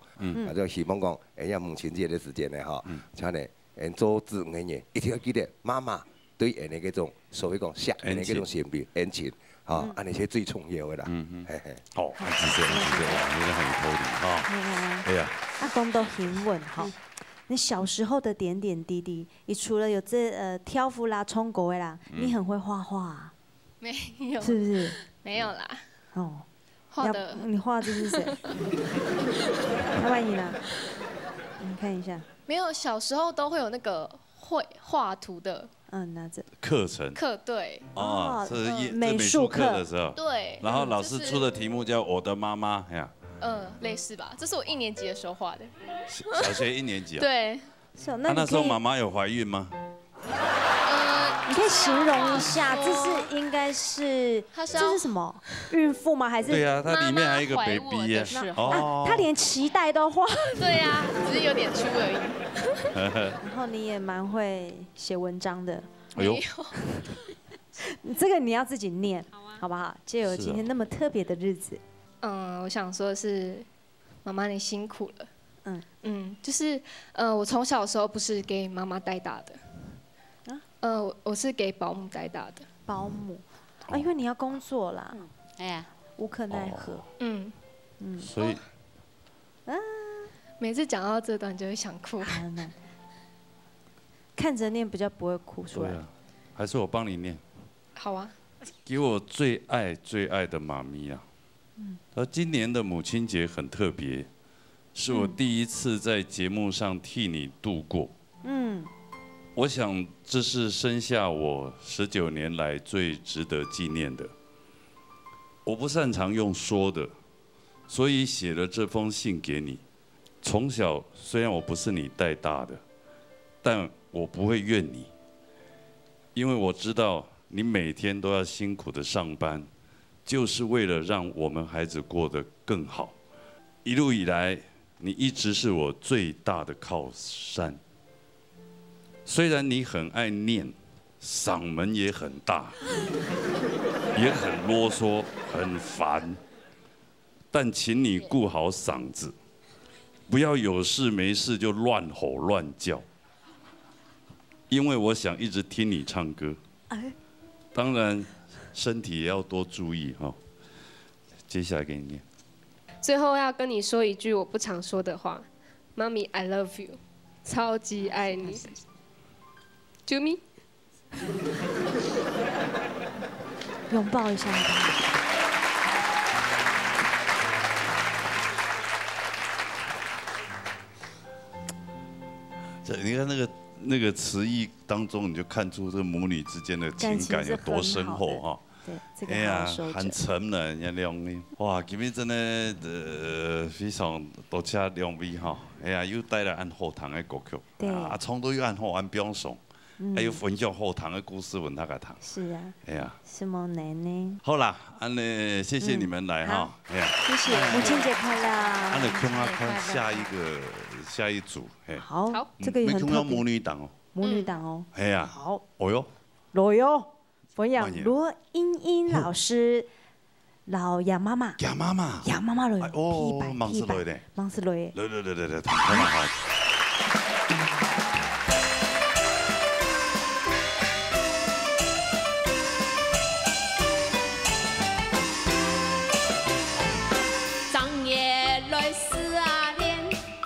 就希望講，呀母親節的時間呢哈，請你做子女嘅一定要記得媽媽對人哋嗰種所謂講下人哋嗰種善變恩情。啊，安尼是最重要的啦。嘿嘿。好，謝謝，你都很可憐哈。哎呀。那講到新聞哈，你小時候的點點滴滴，你除了有挑夫啦、唱歌的啦，你很會畫畫啊？沒有。是不是？沒有啦。哦。畫的。你畫這是誰？要不然你呢？你看一下。沒有，小時候都會有那個會畫圖的。拿着课程對哦，是美術課的時候，對，然後老師出的題目叫我的媽媽呀，類似吧，這是我1年級的時候畫的，小學1年級啊，對，那時候媽媽有懷孕嗎？你可以形容一下，這是應該是這是什麼？孕婦嗎？還是？對呀，它裡面還有一個 baby 呀，哦，他連臍帶都畫，對呀，只是有點粗而已。然後你也蠻會寫文章的，哎呦，這個你要自己念，好不好？借由今天那麼特別的日子，我想說的是，媽媽你辛苦了，就是我從小的時候不是給媽媽帶大的。我是給保姆帶大的。保姆，啊，因為你要工作啦，哎呀，無可奈何。所以，每次講到這段就會想哭。看着念比較不會哭出來。對啊，還是我幫你念。好啊。給我最愛最愛的媽咪啊，而今年的母親節很特別，是我第一次在節目上替你度過。我想這是生下我19年來最值得紀念的。我不擅長用說的，所以寫了這封信給你。從小雖然我不是你帶大的，但我不會怨你，因為我知道你每天都要辛苦的上班，就是為了讓我們孩子過得更好。一路以來，你一直是我最大的靠山。雖然你很愛念，嗓門也很大，也很囉嗦，很煩，但請你顧好嗓子，不要有事沒事就亂吼亂叫，因為我想一直聽你唱歌。當然，身體也要多注意哈。接下來給你念。最後要跟你說一句我不常說的話，媽咪 I love you， 超級愛你。啾咪，擁抱一下他。這你看那個詞意當中，你就看出這母女之間的情感有多深厚哈。哎呀，很沉的，人家亮美，哇，今天真的非常多謝亮美哈。哎呀，又帶來按後堂的歌曲，啊，唱都又按後按表演。還有分享後堂的故事，問他個堂。是啊。哎呀。什麼奶奶？好啦，安尼謝謝你們來哈。哎呀。謝謝，母親節快樂。安尼看啊看下一組。好，這個也很特別。母女檔哦。母女檔哦。哎呀。好。哦喲。羅喲，分享羅英英老師，老楊媽媽。楊媽媽。楊媽媽來。哦，忙死來的。忙死來。來，好嘛好。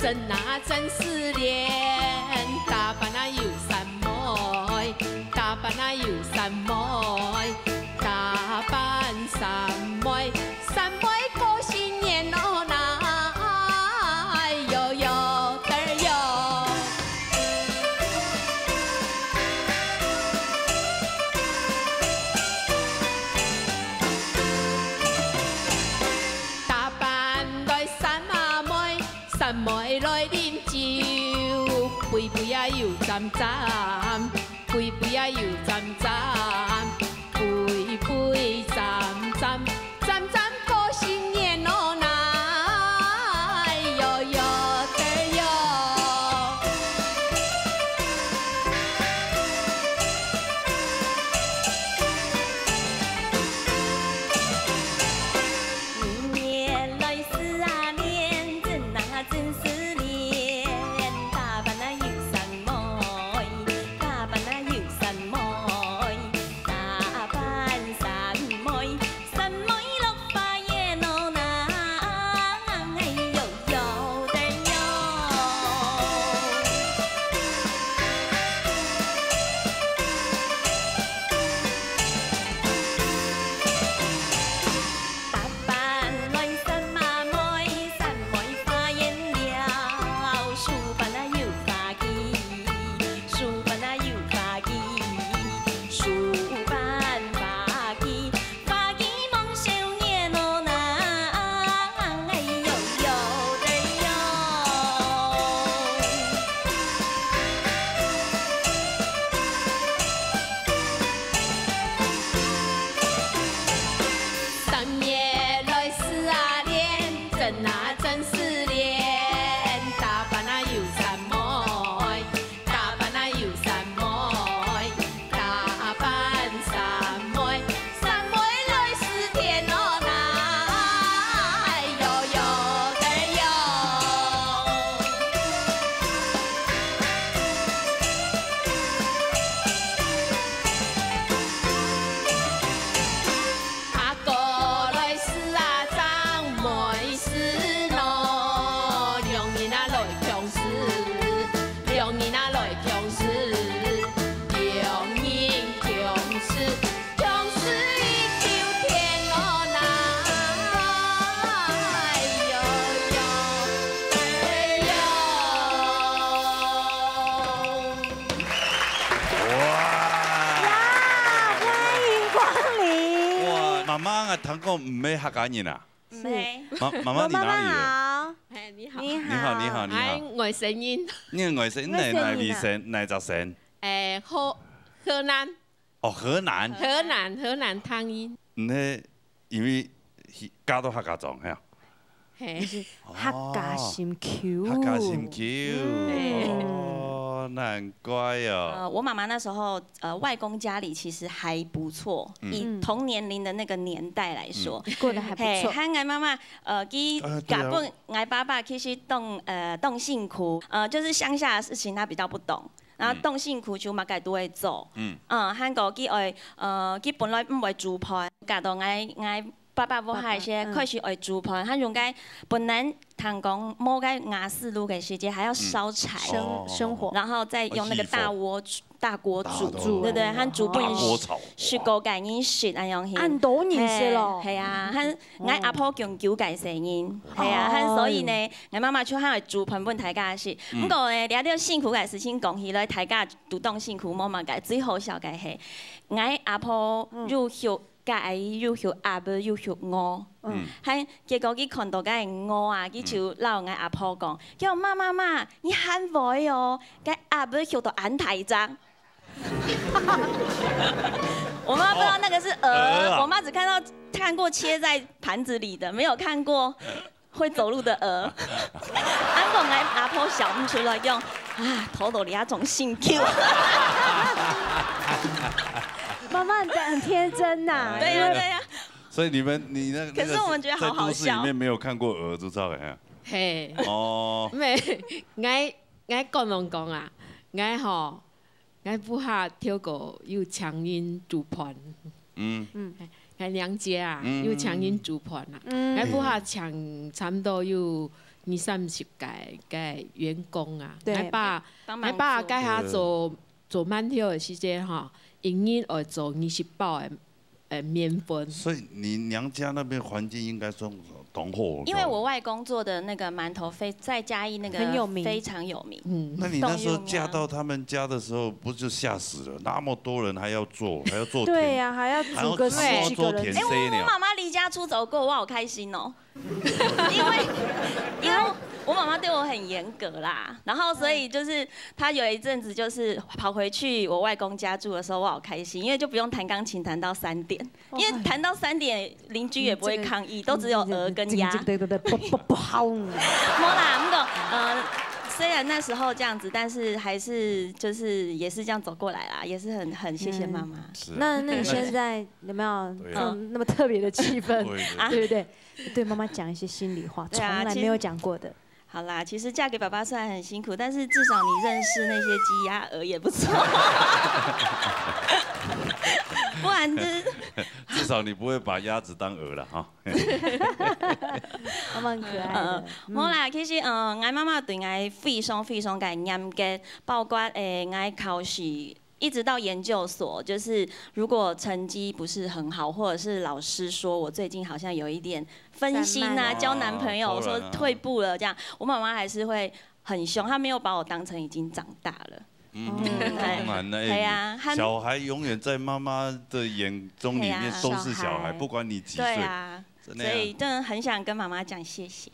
真啊真思念，打扮啊又三妹，打扮啊又三妹，打扮三妹，三妹过新年哦那哟哟的哟。打扮来三阿妹，三妹来啉酒，杯杯啊又沾沾，杯杯啊又沾沾，杯杯沾沾，沾沾过新年哦那哟哟的哟。年来思啊念，真啊真思念，打扮啊又三妹，打扮啊又三妹，打扮三妹，三妹落花艳哦那哟哟的哟。打扮来三阿妹，三妹花艳了，书扮啊又花枝，书扮啊又花枝，书扮花枝，花枝梦少年哦那哟哟的哟。三夜来思啊念，真啊真思念，打扮啊又三妹，打扮啊又三妹，打扮三妹，三妹来思甜哦那哟哟的哟。阿哥来思啊张，妹思喏，两人啊来强思，两人啊来强思，两人强思，强思一秋天哦那哟哟的哟。欢迎光临。哇，妈妈啊，堂哥唔要客家人啊？没。妈妈你哪里的？好。哎，你好。你好，你好，你好。哎，外省人。你的外省哪里省？哪座省？哎，河南。哦，河南。河南汤阴。那因为家都客家庄，系啊。嘿。客家心 Q。客家心 Q。哦，难怪哦。我妈妈那时候外公家里其实还不错，以同年龄的那个年代来说，过得还不错。喊俺妈妈去甲本俺爸爸去动信库，就是乡下的事情他比较不懂。然后动信库就嘛家都会做，喊个去爱去本来唔会煮盘，家到俺爸爸母还些开始会煮盘，他用该本来谈讲摸该牙丝路给时间还要烧柴生火，然后再用那个大锅煮，对不对？他煮不是高钙因食那样去，按多年是咯，系啊，他俺阿婆用九钙成因，系啊，他所以呢，俺妈妈就喊会煮盘本大家食，不过呢，了了辛苦嘅事情讲起来，大家主动辛苦，冇嘛嘅最好笑嘅系，俺阿婆入学。甲伊又学阿伯又学我，结果佢看到个我啊，佢就老我阿婆讲，叫妈，你喊会哦，个阿伯学到安台章。我妈不知道那个是鹅，我妈只看过切在盘子里的，没有看过会走路的鹅。俺讲俺阿婆小唔出来用啊，头都里啊种姓 Q。妈妈很天真呐，对呀。所以你那个，可是我们觉得好好笑。在都市里面没有看过鹅，就知道了。嘿。哦。没，我讲啊，我不下跳过有强音煮盘。我娘家啊，有强音煮盘啊，我不下强差不多有20-30个员工啊，来把介下做满跳的时间哈，永远会做20包的面粉。所以你娘家那边环境应该算同伙。因为我外公做的那个馒头在嘉义那个很有名，非常有名。那你那时候嫁到他们家的时候，不就吓死了？那么多人还要做甜。对呀，还要煮个10几个人。我妈妈离家出走过，我好开心哦。因为我妈妈对我很严格啦，然后所以就是她有一阵子就是跑回去我外公家住的时候，我好开心，因为就不用弹钢琴弹到3点，因为弹到3点邻居也不会抗议，都只有鹅跟鸭。对，不好。没啦，那个虽然那时候这样子，但是还是就是也是这样走过来啦，也是很谢谢妈妈。那你现在有没有那么特别的气氛？对不对？对妈妈讲一些心里话，从来没有讲过的。好啦，其实嫁给爸爸虽然很辛苦，但是至少你认识那些鸡鸭鹅也不错。不然就是至少你不会把鸭子当鹅了哈。妈妈很可爱的。好啦，其实我妈妈对我非常的严格，包括我考试。一直到研究所，就是如果成绩不是很好，或者是老师说我最近好像有一点分心啊，交男朋友说退步了这样，我妈妈还是会很凶，她没有把我当成已经长大了。当然了，对呀，小孩永远在妈妈的眼中里面都是小孩，不管你几岁。对啊，所以真的很想跟妈妈讲谢谢。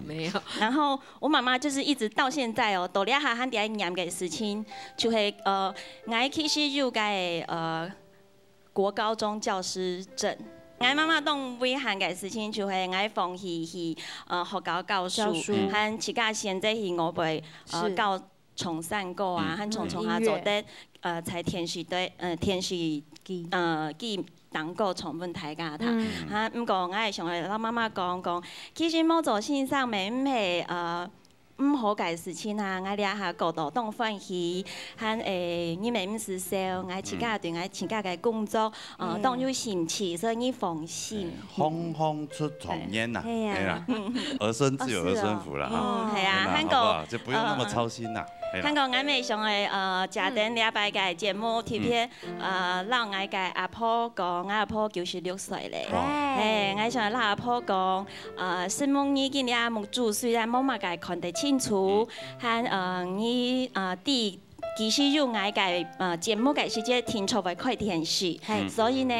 没有。然后我妈妈就是一直到现在哦，到了下汉伫念嘅事情，就是我其实有个国高中教师证。我妈妈当为汉嘅事情，就係我放棄去學校教書，和其他現在係我會教重散歌啊，和重下做得才填時對填時記。當個重本大家睇，不過我係想嚟老媽媽講，其實某種線上面唔係唔好嘅事情啊，我哋下角度當歡喜，和你咪唔是少，我自家對我自家嘅工作當有興趣，所以你放心。風風出重煙呐，係啦，兒孫自有兒孫福啦，係啊，香港就不用那麼操心啦。香港我咪想嘅家庭禮拜嘅節目，特別讓我嘅阿婆講，我阿婆96歲咧，我想讓阿婆講，希望你今年木主雖然冇乜嘅看得清楚，和你其實有我嘅節目嘅時間聽出嚟開電視，所以呢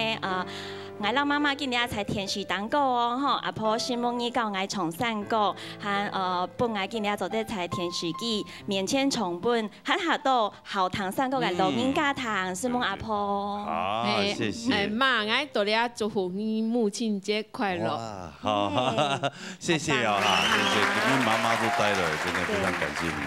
我老媽媽今年才填時當過哦，吼阿婆希望你教我重散過，和本我今年做得才填時機免簽重本，和下到後堂散過嘅錄音家堂，希望阿婆。好，謝謝。媽，我到你祝福你母親節快樂。好，謝謝哦，謝謝，你們媽媽都帶來，真的非常感謝你們。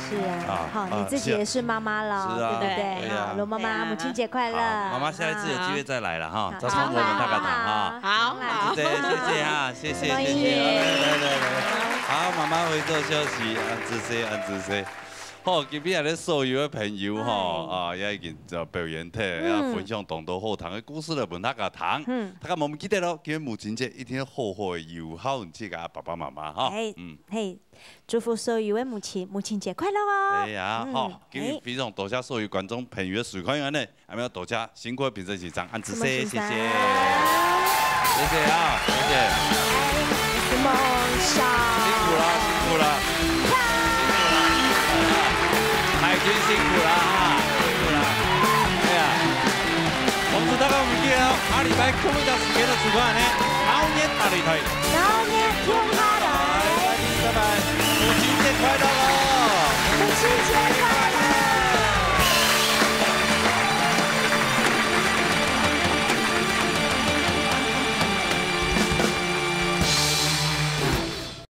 是啊，好，你自己也是媽媽了，對不對？好，羅媽媽，母親節快樂。媽媽下一次有機會再來了哈，再幫我們大家講哈。好，對，謝謝哈，謝謝，來，好，媽媽回座休息，按姿勢。好，今日咧所有嘅朋友吼，也已經就表演體，也分享當到好堂嘅故事嚟問大家聽。大家冇唔記得咯，今日母親節一定要好好友好去個爸爸媽媽哈。嘿，祝福所有嘅母親節快樂哦。係啊，好，今日非常多謝所有觀眾朋友嘅收看呢，還有多謝辛苦嘅評審席長，按姿勢，謝謝，謝謝啊，謝謝。夢想。辛苦啦，辛苦啦。海軍辛苦啦哈，辛苦啦，係啊，同時大家唔記得下禮拜空一段時間嘅時間呢，老年大擂台，老年天花板，拜拜，母親節快樂咯，母親節快樂。